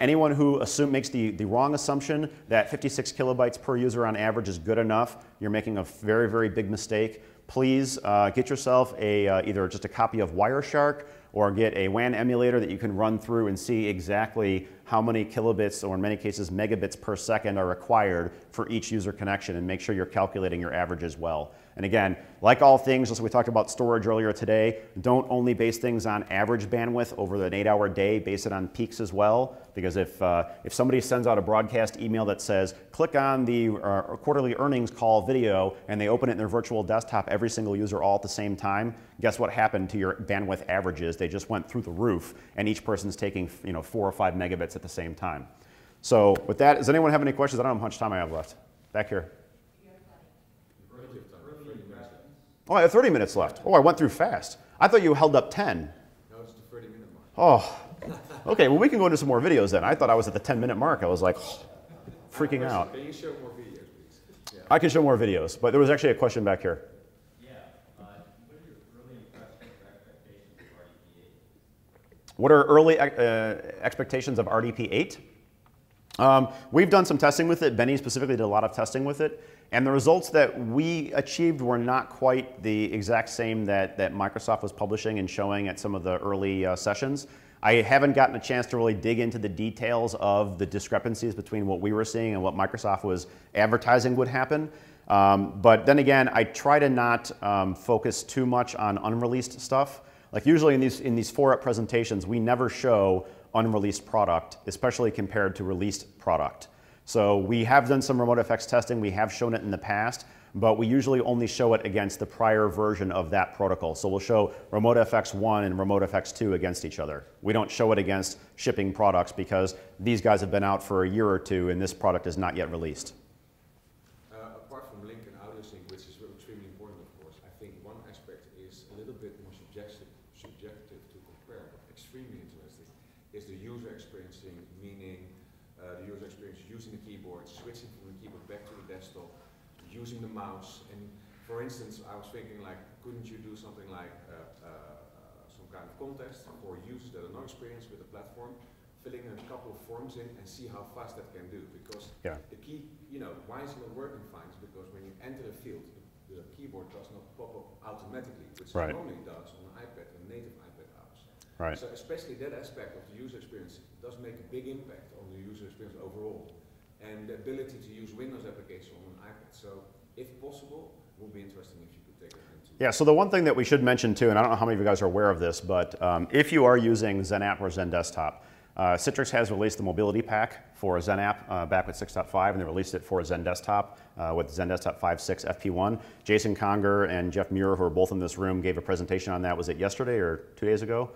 Anyone who makes the wrong assumption that 56 kilobytes per user on average is good enough, you're making a very, very big mistake. Please get yourself either just a copy of Wireshark or get a WAN emulator that you can run through and see exactly how many kilobits, or in many cases megabits per second, are required for each user connection, and make sure you're calculating your averages well. And again, like all things, as we talked about storage earlier today, don't only base things on average bandwidth over an 8-hour day, base it on peaks as well. Because if somebody sends out a broadcast email that says, click on the quarterly earnings call video, and they open it in their virtual desktop, every single user all at the same time, guess what happened to your bandwidth averages? They just went through the roof, and each person's taking 4 or 5 megabits at the same time. So with that, does anyone have any questions? I don't know how much time I have left. Back here. Oh, I have 30 minutes left. Oh, I went through fast. I thought you held up 10. No, it's the 30-minute mark. Oh, okay. Well, we can go into some more videos then. I thought I was at the 10-minute mark. I was like, freaking out. Can you show more videos, please? Yeah. I can show more videos, but there was actually a question back here. Yeah. What are your early impressions or expectations of RDP8? What are early expectations of RDP8? We've done some testing with it. Benny specifically did a lot of testing with it. And the results that we achieved were not quite the exact same that Microsoft was publishing and showing at some of the early sessions. I haven't gotten a chance to really dig into the details of the discrepancies between what we were seeing and what Microsoft was advertising would happen. But then again, I try to not focus too much on unreleased stuff. Like usually in these 4-up presentations, we never show unreleased product, especially compared to released product. So we have done some RemoteFX testing, we have shown it in the past, but we usually only show it against the prior version of that protocol. So we'll show RemoteFX 1 and RemoteFX 2 against each other. We don't show it against shipping products because these guys have been out for a year or two and this product is not yet released. Apart from link and audio sync, which is extremely important, of course, I think one aspect is a little bit more subjective to compare, but extremely interesting, is the user experiencing, meaning the user experience using the keyboard, switching from the keyboard back to the desktop, using the mouse. And for instance, I was thinking like, couldn't you do something like some kind of contest for users that are not experienced with the platform, filling a couple of forms in and see how fast that can do? Because the key, why is it not working fine? Is because when you enter the field, the keyboard does not pop up automatically, which it normally does on an iPad, a native iPad apps. Right. So especially that aspect of the user experience does make a big impact on the user experience overall. And the ability to use Windows applications on an iPad. So if possible, it would be interesting if you could take that into. Yeah, so the one thing that we should mention too, and I don't know how many of you guys are aware of this, but if you are using XenApp or XenDesktop, Citrix has released the mobility pack for XenApp back with 6.5, and they released it for XenDesktop with XenDesktop 5.6 FP1. Jason Conger and Jeff Muir, who are both in this room, gave a presentation on that. Was it yesterday or 2 days ago?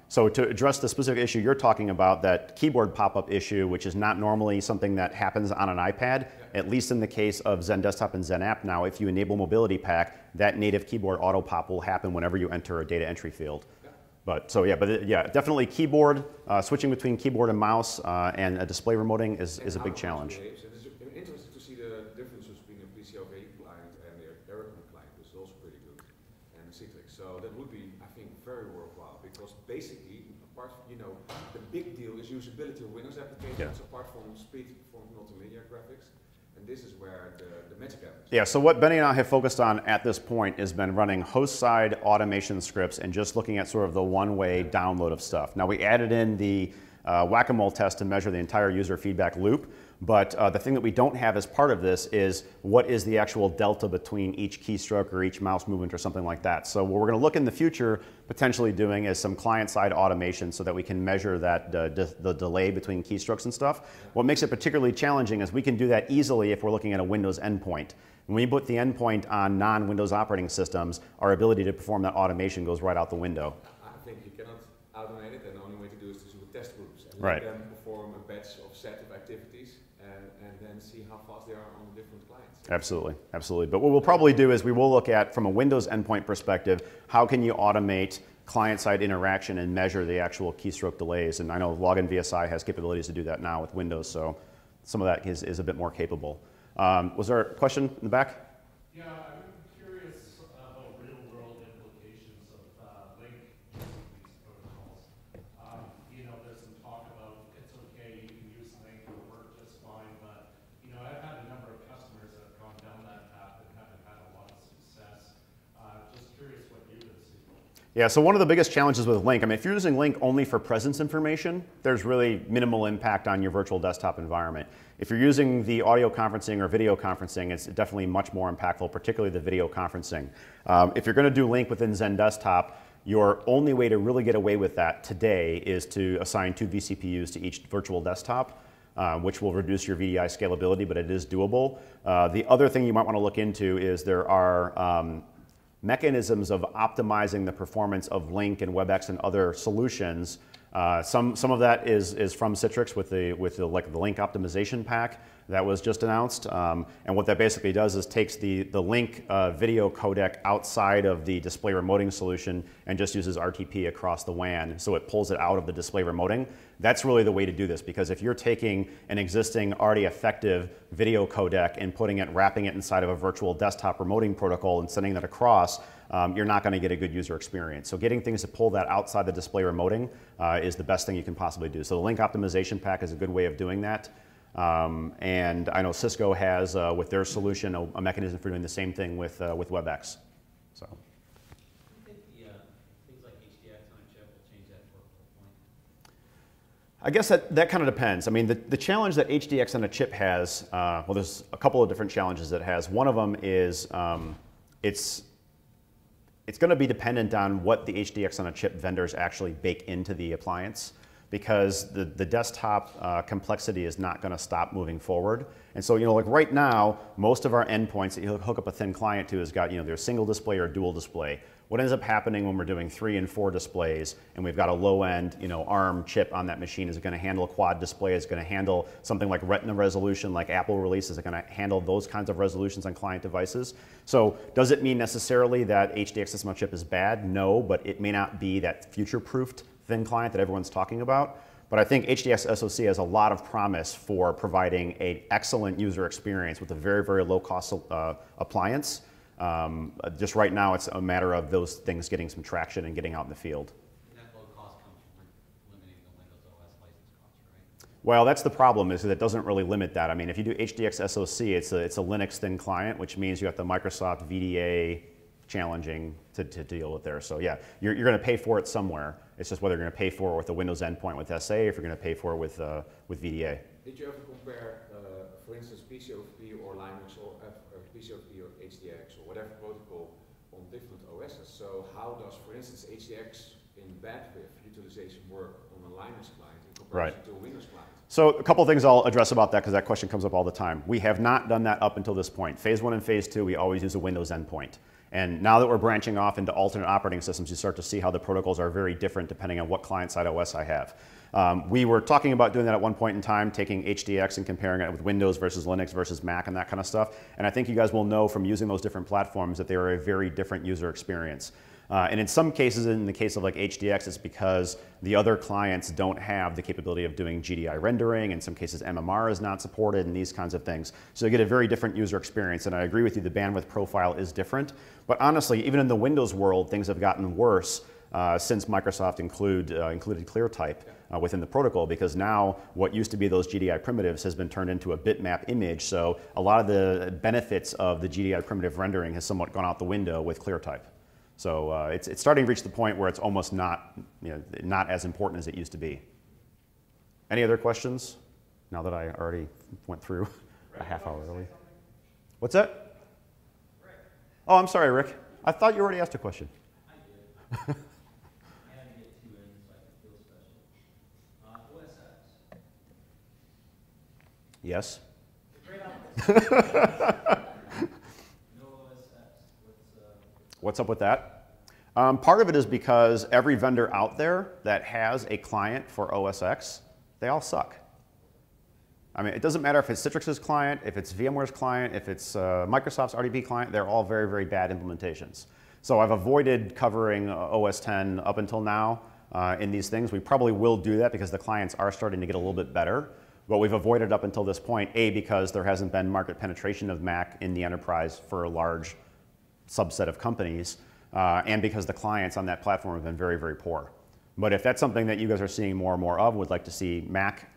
So to address the specific issue you're talking about, that keyboard pop-up issue, which is not normally something that happens on an iPad, at least in the case of XenDesktop and XenApp now, if you enable Mobility Pack, that native keyboard auto pop will happen whenever you enter a data entry field. But definitely keyboard, switching between keyboard and mouse and a display remoting is a big challenge. It's interesting to see the differences between a PCoIP client and the Teradici client, which is also pretty good, and the Citrix. So that would be, I think, very worthwhile because basically, apart from, the big deal is usability of Windows applications, apart from speed, performance, multimedia graphics. And this is where the magic happens. Yeah, so what Benny and I have focused on at this point has been running host-side automation scripts and just looking at sort of the one-way download of stuff. Now, we added in the whack-a-mole test to measure the entire user feedback loop, but the thing that we don't have as part of this is what is the actual delta between each keystroke or each mouse movement or something like that. So what we're going to look in the future potentially doing is some client-side automation so that we can measure that the delay between keystrokes and stuff. What makes it particularly challenging is we can do that easily if we're looking at a Windows endpoint. When we put the endpoint on non-Windows operating systems, our ability to perform that automation goes right out the window. I think you cannot automate it, and the only way to do it is to do test groups and let them perform a batch of set of activities and then see how fast they are on different clients. Absolutely, absolutely. But what we'll probably do is we will look at, from a Windows endpoint perspective, how can you automate client-side interaction and measure the actual keystroke delays. And I know Login VSI has capabilities to do that now with Windows, so some of that is a bit more capable. Was there a question in the back? Yeah, I'm curious about real-world implications of link using these protocols. There's some talk about it's okay, you can use link, it'll work just fine, but I've had a number of customers that have gone down that path and haven't had a lot of success. Just curious what you would see. Yeah, so one of the biggest challenges with Link, if you're using Link only for presence information, there's really minimal impact on your virtual desktop environment. If you're using the audio conferencing or video conferencing, it's definitely much more impactful, particularly the video conferencing. If you're going to do Link within XenDesktop, your only way to really get away with that today is to assign 2 vCPUs to each virtual desktop, which will reduce your VDI scalability, but it is doable. The other thing you might want to look into is there are mechanisms of optimizing the performance of Link and WebEx and other solutions. Some of that is from Citrix with the Link optimization pack that was just announced. And what that basically does is takes the Link video codec outside of the display remoting solution and just uses RTP across the WAN. So it pulls it out of the display remoting. That's really the way to do this, because if you're taking an existing already effective video codec and wrapping it inside of a virtual desktop remoting protocol and sending that across, you're not going to get a good user experience. So getting things to pull that outside the display remoting is the best thing you can possibly do. So the Link optimization pack is a good way of doing that. And I know Cisco has, with their solution, a mechanism for doing the same thing with WebEx. So. Do you think things like HDX on a chip will change that for performance? I guess that kind of depends. I mean, the challenge that HDX on a chip has, well, there's a couple of different challenges it has. One of them is it's going to be dependent on what the HDX on a chip vendors actually bake into the appliance, because the desktop complexity is not going to stop moving forward. And so, like right now, most of our endpoints that you hook up a thin client to has got, their single display or dual display. What ends up happening when we're doing 3 and 4 displays and we've got a low-end, ARM chip on that machine, is it going to handle a quad display? Is it going to handle something like Retina resolution, like Apple releases? Is it going to handle those kinds of resolutions on client devices? So does it mean necessarily that HDX system on chip is bad? No, but it may not be that future-proofed thin client that everyone's talking about. But I think HDX SoC has a lot of promise for providing an excellent user experience with a very, very low-cost appliance. Just right now, it's a matter of those things getting some traction and getting out in the field. And that low cost comes from limiting the Windows OS license costs, right? Well, that's the problem, is that it doesn't really limit that. I mean, if you do HDX SoC, it's a Linux thin client, which means you have the Microsoft VDA challenging to deal with there. So yeah, you're going to pay for it somewhere. It's just whether you're going to pay for it with a Windows endpoint with SA, or if you're going to pay for it with VDA. Did you ever compare, for instance, PCoIP or Linux or PCoIP or HDX or whatever protocol on different OSs? So how does, for instance, HDX in bandwidth utilization work on a Linux client in comparison to a Windows client? So a couple of things I'll address about that, because that question comes up all the time. We have not done that up until this point. Phase 1 and Phase 2, we always use a Windows endpoint. And now that we're branching off into alternate operating systems, you start to see how the protocols are very different depending on what client-side OS I have. We were talking about doing that at one point in time, taking HDX and comparing it with Windows versus Linux versus Mac and that kind of stuff. And I think you guys will know from using those different platforms that they are a very different user experience. And in some cases, in the case of like HDX, it's because the other clients don't have the capability of doing GDI rendering. In some cases, MMR is not supported and these kinds of things. So you get a very different user experience. And I agree with you, the bandwidth profile is different. But honestly, even in the Windows world, things have gotten worse since Microsoft included ClearType within the protocol, because now what used to be those GDI primitives has been turned into a bitmap image. So a lot of the benefits of the GDI primitive rendering has somewhat gone out the window with ClearType. So it's starting to reach the point where it's almost not as important as it used to be. Any other questions? Now that I already went through a half hour early. What's that? Rick. Oh, I'm sorry, Rick. I thought you already asked a question. I did. I had to get 2 in so I could feel special. OS X. Yes. Great opportunity. No OS X. What's up with that? Part of it is because every vendor out there that has a client for OS X, they all suck. I mean, it doesn't matter if it's Citrix's client, if it's VMware's client, if it's Microsoft's RDP client, they're all very, very bad implementations. So I've avoided covering OS X up until now in these things. We probably will do that because the clients are starting to get a little bit better. But we've avoided up until this point, A, because there hasn't been market penetration of Mac in the enterprise for a large subset of companies, and because the clients on that platform have been very, very poor. But if that's something that you guys are seeing more and more of, would like to see Mac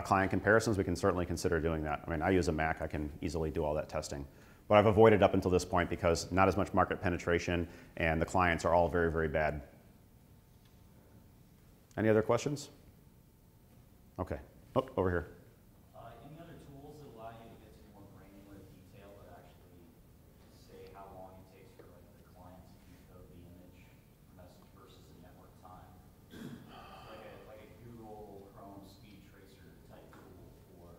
client comparisons, we can certainly consider doing that. I mean, I use a Mac, I can easily do all that testing. But I've avoided up until this point because not as much market penetration and the clients are all very, very bad. Any other questions? Okay, oh, over here. Any other tools that allow you to get to more granular detail that actually say how long it takes for like the client to decode the image message versus the network time? Like a Google Chrome speed tracer type tool for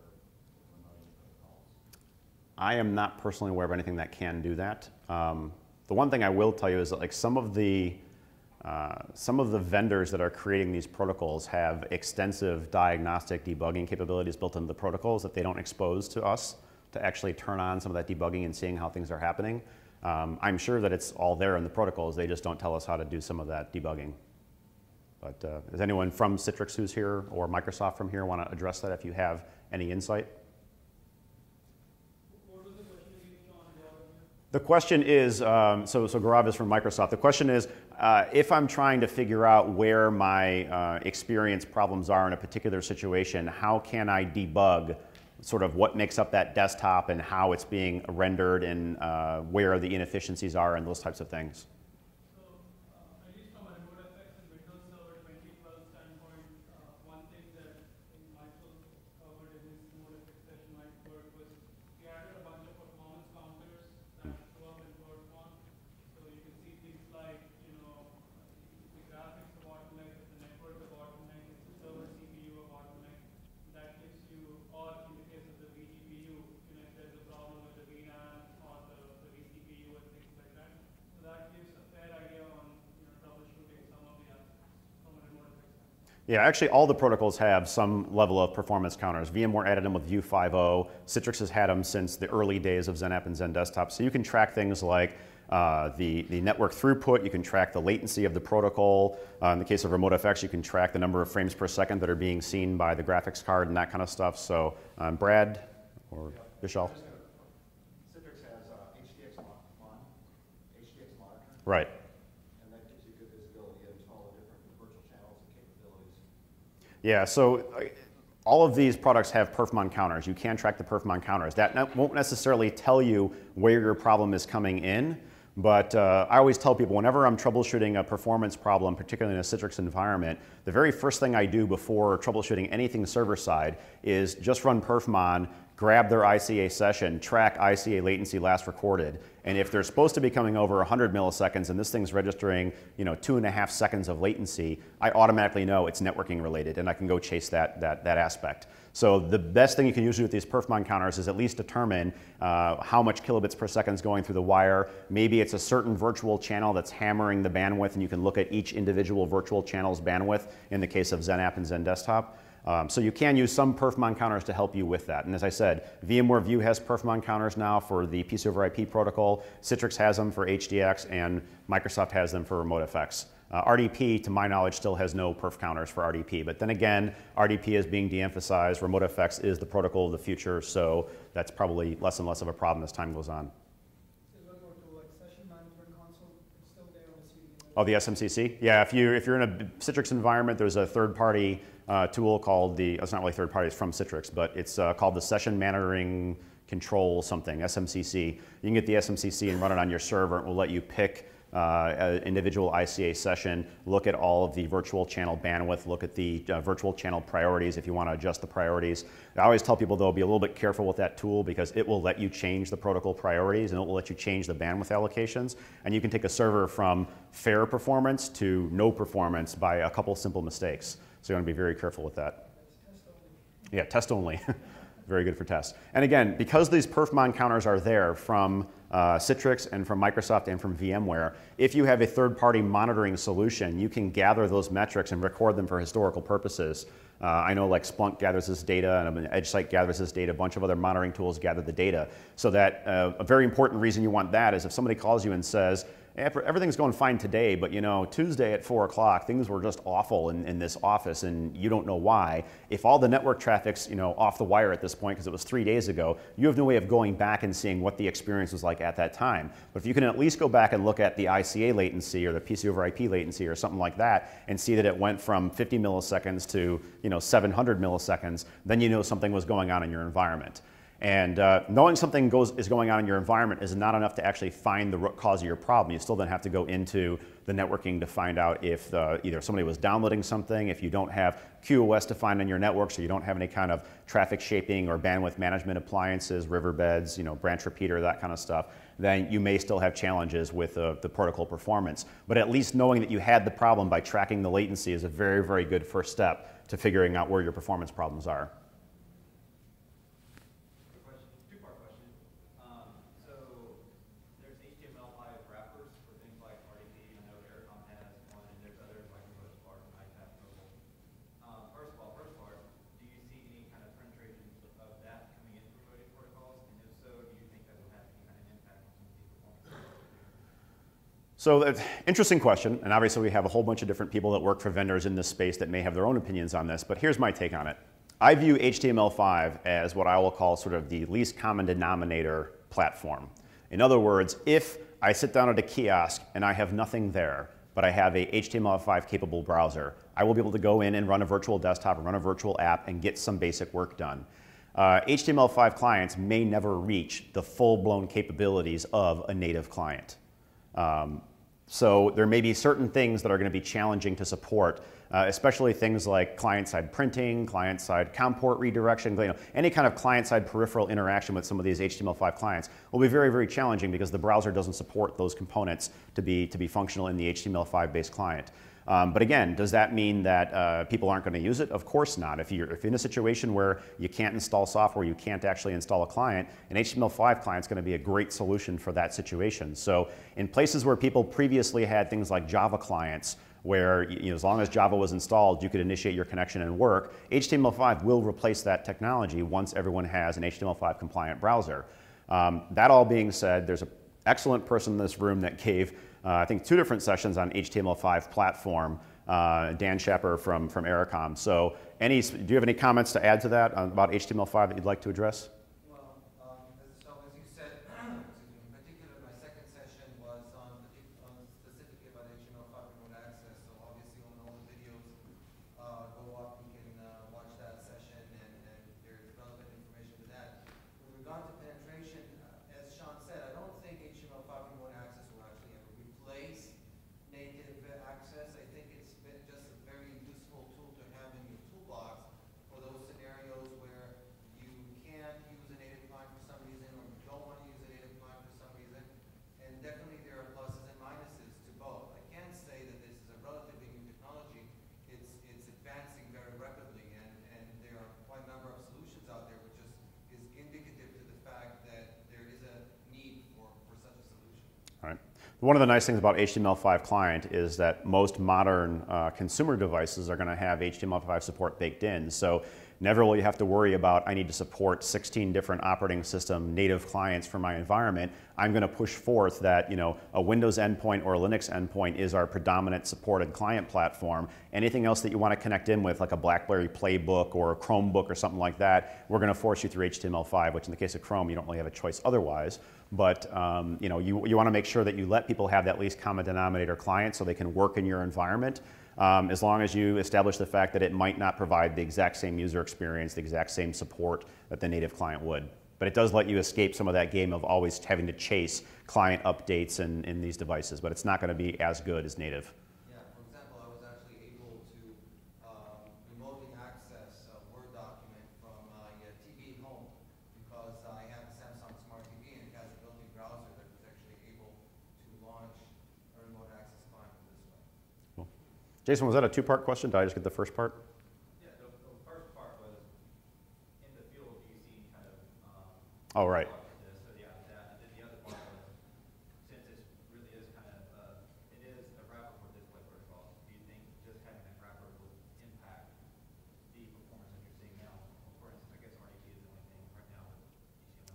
remoting protocols. I am not personally aware of anything that can do that. The one thing I will tell you is that like some of the vendors that are creating these protocols have extensive diagnostic debugging capabilities built into the protocols that they don't expose to us to actually turn on some of that debugging and seeing how things are happening. I'm sure that it's all there in the protocols, they just don't tell us how to do some of that debugging. But does anyone from Citrix who's here or Microsoft from here want to address that if you have any insight? The question is, so Gaurav is from Microsoft. The question is, if I'm trying to figure out where my experience problems are in a particular situation, how can I debug sort of what makes up that desktop and how it's being rendered and where the inefficiencies are and those types of things? So, at least from a RemoteFX and Windows Server 2012 standpoint, one thing that Yeah, actually all the protocols have some level of performance counters. VMware added them with View 5.0. Citrix has had them since the early days of XenApp and XenDesktop. So you can track things like the network throughput, you can track the latency of the protocol. In the case of RemoteFX, you can track the number of frames per second that are being seen by the graphics card and that kind of stuff. So Brad or Vishal? Citrix has HDX monitoring. Right. And that gives you good visibility into all the different virtual channels and capabilities. Yeah, so all of these products have perfmon counters. You can track the perfmon counters. That won't necessarily tell you where your problem is coming in, but I always tell people whenever I'm troubleshooting a performance problem, particularly in a Citrix environment, the very first thing I do before troubleshooting anything server side is just run perfmon, grab their ICA session, track ICA latency last recorded, and if they're supposed to be coming over 100 milliseconds and this thing's registering 2.5 seconds of latency, I automatically know it's networking related and I can go chase that aspect. So the best thing you can usually do with these perfmon counters is at least determine how much kilobits per second is going through the wire. Maybe it's a certain virtual channel that's hammering the bandwidth and you can look at each individual virtual channel's bandwidth in the case of XenApp and XenDesktop. So you can use some perfmon counters to help you with that. And as I said, VMware View has perfmon counters now for the PC over IP protocol. Citrix has them for HDX, and Microsoft has them for RemoteFX. RDP, to my knowledge, still has no perf counters for RDP. But then again, RDP is being de-emphasized. RemoteFX is the protocol of the future, so that's probably less and less of a problem as time goes on. Oh, the SMCC? Yeah, if you're in a Citrix environment, there's a third-party tool called it's not really third-party, it's from Citrix, but it's called the Session Monitoring Control something, SMCC. You can get the SMCC and run it on your server, and it will let you pick an individual ICA session, look at all of the virtual channel bandwidth, look at the virtual channel priorities if you want to adjust the priorities. I always tell people, though, be a little bit careful with that tool because it will let you change the protocol priorities and it will let you change the bandwidth allocations. And you can take a server from fair performance to no performance by a couple simple mistakes. So you want to be very careful with that. Yeah, test only. Very good for tests. And again, because these perfmon counters are there from Citrix and from Microsoft and from VMware, if you have a third-party monitoring solution, you can gather those metrics and record them for historical purposes. I know like Splunk gathers this data, and EdgeSite gathers this data, a bunch of other monitoring tools gather the data. So that a very important reason you want that is if somebody calls you and says, everything's going fine today, but Tuesday at 4 o'clock, things were just awful in this office and you don't know why. If all the network traffic's off the wire at this point because it was 3 days ago, you have no way of going back and seeing what the experience was like at that time. But if you can at least go back and look at the ICA latency or the PC over IP latency or something like that and see that it went from 50 milliseconds to 700 milliseconds, then you know something was going on in your environment. And knowing something is going on in your environment is not enough to actually find the root cause of your problem. You still then have to go into the networking to find out if either somebody was downloading something, if you don't have QoS defined on your network, so you don't have any kind of traffic shaping or bandwidth management appliances, riverbeds, branch repeater, that kind of stuff, then you may still have challenges with the protocol performance. But at least knowing that you had the problem by tracking the latency is a very, very good first step to figuring out where your performance problems are. So interesting question, and obviously we have a whole bunch of different people that work for vendors in this space that may have their own opinions on this, but here's my take on it. I view HTML5 as what I will call sort of the least common denominator platform. In other words, if I sit down at a kiosk and I have nothing there, but I have a HTML5 capable browser, I will be able to go in and run a virtual desktop or run a virtual app and get some basic work done. HTML5 clients may never reach the full-blown capabilities of a native client. So there may be certain things that are going to be challenging to support, especially things like client-side printing, client-side COM port redirection, any kind of client-side peripheral interaction with some of these HTML5 clients will be very, very challenging because the browser doesn't support those components to be functional in the HTML5 based client. But again, does that mean that people aren't going to use it? Of course not. If you're in a situation where you can't install software, you can't actually install a client, an HTML5 client is going to be a great solution for that situation. So in places where people previously had things like Java clients, where as long as Java was installed, you could initiate your connection and work. HTML5 will replace that technology once everyone has an HTML5 compliant browser. That all being said, there's an excellent person in this room that gave, I think, 2 different sessions on HTML5 platform, Dan Schapper from Ericom. So do you have any comments to add to that about HTML5 that you'd like to address? One of the nice things about HTML5 client is that most modern consumer devices are going to have HTML5 support baked in. So never will you have to worry about, I need to support 16 different operating system native clients for my environment. I'm going to push forth that a Windows endpoint or a Linux endpoint is our predominant supported client platform. Anything else that you want to connect in with, like a BlackBerry Playbook or a Chromebook or something like that, we're going to force you through HTML5, which in the case of Chrome, you don't really have a choice otherwise. But you want to make sure that you let people have that least common denominator client so they can work in your environment, as long as you establish the fact that it might not provide the exact same user experience, the exact same support that the native client would. But it does let you escape some of that game of always having to chase client updates in these devices, but it's not going to be as good as native. Yeah, for example, I was actually able to remotely access a Word document from my TV at home because I have a Samsung Smart TV and it has a built-in browser that was actually able to launch a remote access client this way. Cool. Jason, was that a 2-part question? Did I just get the first part? Yeah, the first part was in the field, do you see kind of Oh, right. So yeah, that. And then the other part was, since this really is kind of, it is a wrapper for display protocols, do you think just having that wrapper would impact the performance that you're seeing now? For instance, I guess RDP is the only thing right now with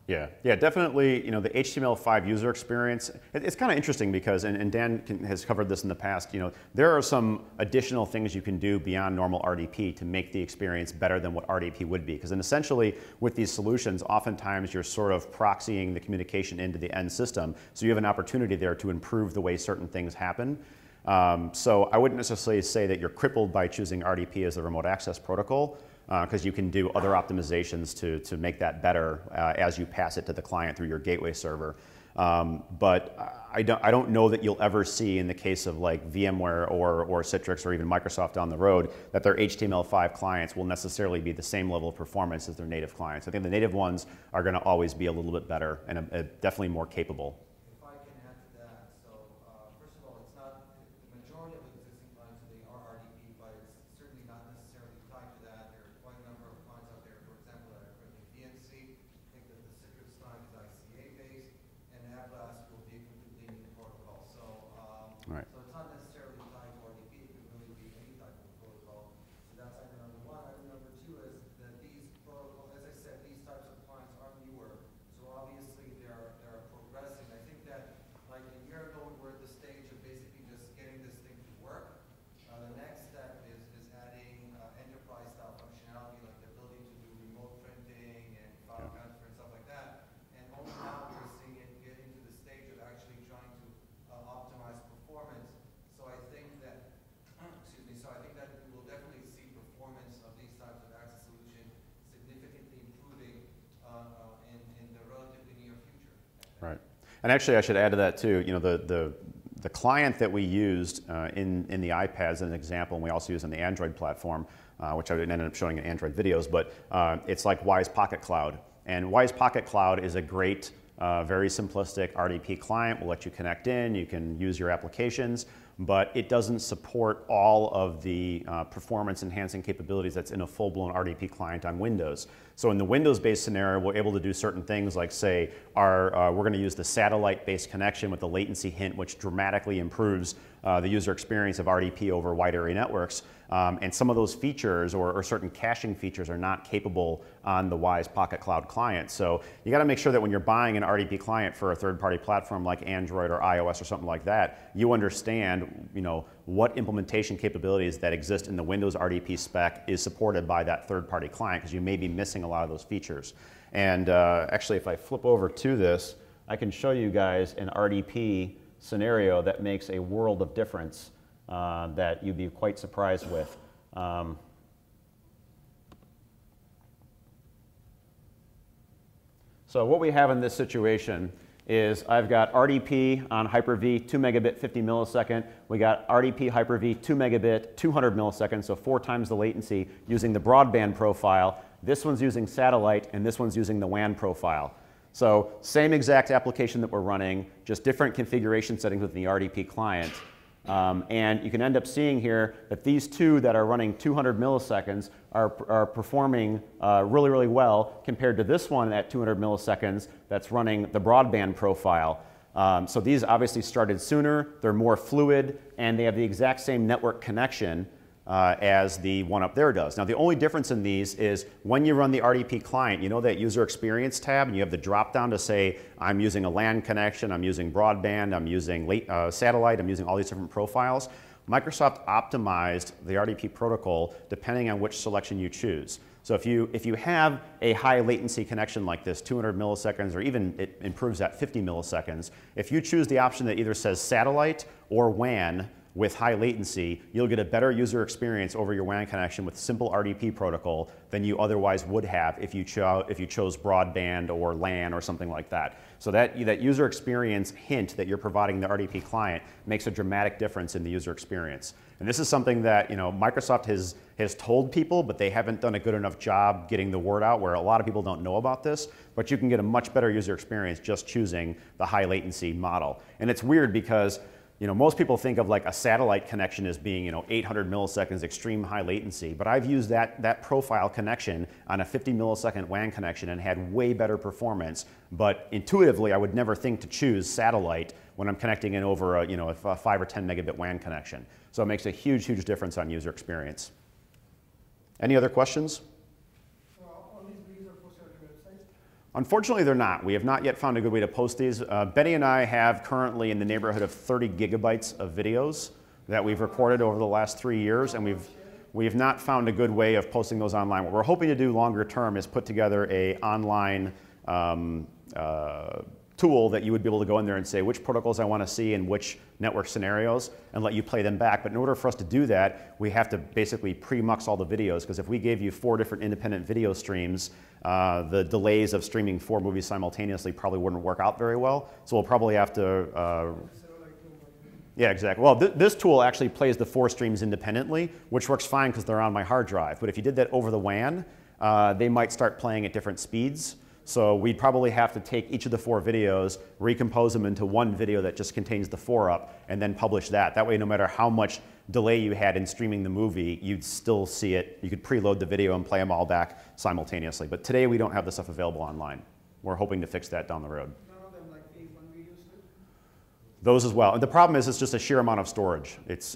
HTML. Yeah, definitely. The HTML5 user experience. It's kind of interesting because, and Dan has covered this in the past. There are some additional things you can do beyond normal RDP to make the experience better than what RDP would be. Because essentially, with these solutions, oftentimes you're sort of proxying the communication into the end system, so you have an opportunity there to improve the way certain things happen. So I wouldn't necessarily say that you're crippled by choosing RDP as the remote access protocol, because you can do other optimizations to make that better as you pass it to the client through your gateway server. But I don't know that you'll ever see in the case of like VMware or Citrix or even Microsoft down the road that their HTML5 clients will necessarily be the same level of performance as their native clients. I think the native ones are going to always be a little bit better and definitely more capable. If I can add to that, so first of all, it's not the majority of existing clients today are RDP, but it's certainly not necessarily tied to that. There are quite a number of clients out there, for example, that are currently DNC. I think that the Citrix client is ICA based, and Atlas will be a completely new protocol. So, Right. so it's not necessarily tied to RDP. It could really be any type of protocol. So that's item number one. Item number two is that these protocols, as I said, these types of clients are newer. So obviously they're progressing. I think that like a year ago we were at the stage of basically just getting this thing to work. The next step is adding enterprise style functionality, like the ability to do remote printing and file transfer and stuff like that. And only now we're seeing it get into the stage of actually trying to optimize performance. So I think that, excuse me, so I think that we will definitely see performance of these types of access solutions significantly improving in the relatively near future. Right. And actually, I should add to that too. The client that we used in the iPads as an example, and we also use on the Android platform, which I didn't end up showing in Android videos, but it's like Wise Pocket Cloud. And Wise Pocket Cloud is a great, very simplistic RDP client. We'll let you connect in, you can use your applications, but it doesn't support all of the performance enhancing capabilities that's in a full-blown RDP client on Windows. So in the Windows-based scenario, we're able to do certain things like say, we're going to use the satellite-based connection with the latency hint, which dramatically improves the user experience of RDP over wide area networks. And some of those features or certain caching features are not capable on the Wise Pocket Cloud client. So you got to make sure that when you're buying an RDP client for a third-party platform like Android or iOS or something like that, you understand, what implementation capabilities that exist in the Windows RDP spec is supported by that third-party client, because you may be missing a lot of those features. And actually, if I flip over to this, I can show you guys an RDP scenario that makes a world of difference that you'd be quite surprised with. So what we have in this situation is I've got RDP on Hyper-V 2 megabit 50 millisecond. We got RDP Hyper-V 2 megabit 200 milliseconds, so 4 times the latency using the broadband profile. This one's using satellite, and this one's using the WAN profile. So same exact application that we're running, just different configuration settings with the RDP client. And you can end up seeing here that these two that are running 200 milliseconds are performing really, really well compared to this one at 200 milliseconds that's running the broadband profile. So these obviously started sooner, they're more fluid, and they have the exact same network connection as the one up there does. Now the only difference in these is when you run the RDP client, you know that user experience tab, and you have the drop down to say, I'm using a LAN connection, I'm using broadband, I'm using satellite, I'm using all these different profiles. Microsoft optimized the RDP protocol depending on which selection you choose. So if you have a high latency connection like this, 200 milliseconds, or even it improves at 50 milliseconds, if you choose the option that either says satellite or WAN, with high latency, you'll get a better user experience over your WAN connection with simple RDP protocol than you otherwise would have if you chose broadband or LAN or something like that. So that user experience hint that you're providing the RDP client makes a dramatic difference in the user experience. And this is something that Microsoft has told people, but they haven't done a good enough job getting the word out, where a lot of people don't know about this. But you can get a much better user experience just choosing the high latency model. And it's weird because most people think of like a satellite connection as being 800 milliseconds, extreme high latency, but I've used that profile connection on a 50 millisecond WAN connection and had way better performance. But intuitively, I would never think to choose satellite when I'm connecting in over a 5 or 10 megabit WAN connection. So it makes a huge, huge difference on user experience. Any other questions? Unfortunately, they're not. We have not yet found a good way to post these. Benny and I have currently in the neighborhood of 30 gigabytes of videos that we've recorded over the last 3 years, and we've not found a good way of posting those online. What we're hoping to do longer term is put together an online tool that you would be able to go in there and say which protocols I want to see in which network scenarios and let you play them back. But in order for us to do that, we have to basically pre-mux all the videos, because if we gave you 4 different independent video streams, the delays of streaming 4 movies simultaneously probably wouldn't work out very well. So we'll probably have to yeah, exactly. Well, this tool actually plays the 4 streams independently, which works fine because they're on my hard drive. But if you did that over the WAN, they might start playing at different speeds. So we'd probably have to take each of the 4 videos, recompose them into one video that just contains the 4 up, and then publish that. That way, no matter how much delay you had in streaming the movie, you'd still see it. You could preload the video and play them all back simultaneously. But today, we don't have the stuff available online. We're hoping to fix that down the road. None of them like phase 1 videos too? Those as well. And the problem is it's just a sheer amount of storage. It's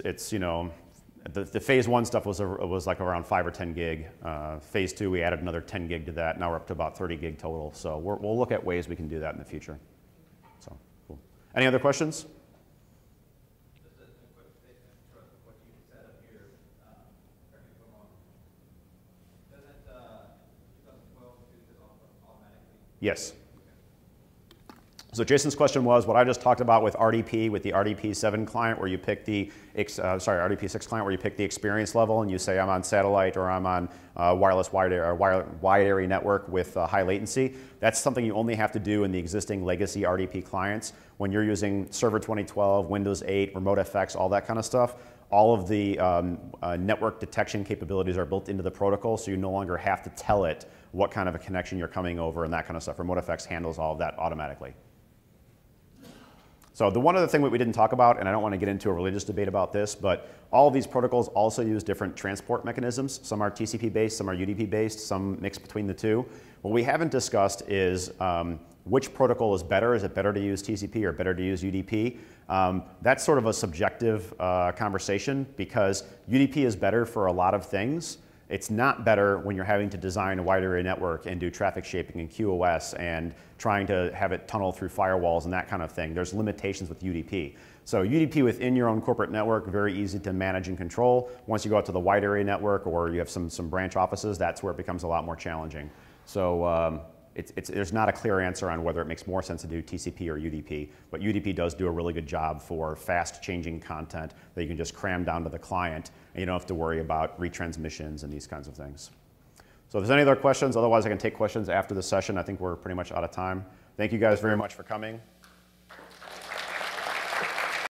the phase 1 stuff was like around 5 or 10 gig. Phase 2, we added another 10 gig to that. Now we're up to about 30 gig total. So we'll look at ways we can do that in the future. So cool. Any other questions? Just a quick statement for what you said up here. Correct me if I'm wrong. Doesn't 2012 do this automatically? Yes. So Jason's question was what I just talked about with RDP, with the RDP7 client, where you pick the, RDP6 client, where you pick the experience level and you say I'm on satellite or I'm on wireless wide area network with high latency. That's something you only have to do in the existing legacy RDP clients. When you're using Server 2012, Windows 8, RemoteFX, all that kind of stuff, all of the network detection capabilities are built into the protocol, so you no longer have to tell it what kind of a connection you're coming over and that kind of stuff. RemoteFX handles all of that automatically. So the one other thing that we didn't talk about, and I don't want to get into a religious debate about this, but all of these protocols also use different transport mechanisms. Some are TCP-based, some are UDP-based, some mix between the two. What we haven't discussed is which protocol is better. Is it better to use TCP or better to use UDP? That's sort of a subjective conversation because UDP is better for a lot of things. It's not better when you're having to design a wide area network and do traffic shaping and QoS and trying to have it tunnel through firewalls and that kind of thing. There's limitations with UDP. So UDP within your own corporate network, very easy to manage and control. Once you go out to the wide area network or you have some branch offices, that's where it becomes a lot more challenging. So there's not a clear answer on whether it makes more sense to do TCP or UDP, but UDP does do a really good job for fast changing content that you can just cram down to the client and you don't have to worry about retransmissions and these kinds of things. So if there's any other questions, otherwise I can take questions after the session. I think we're pretty much out of time. Thank you guys very much for coming.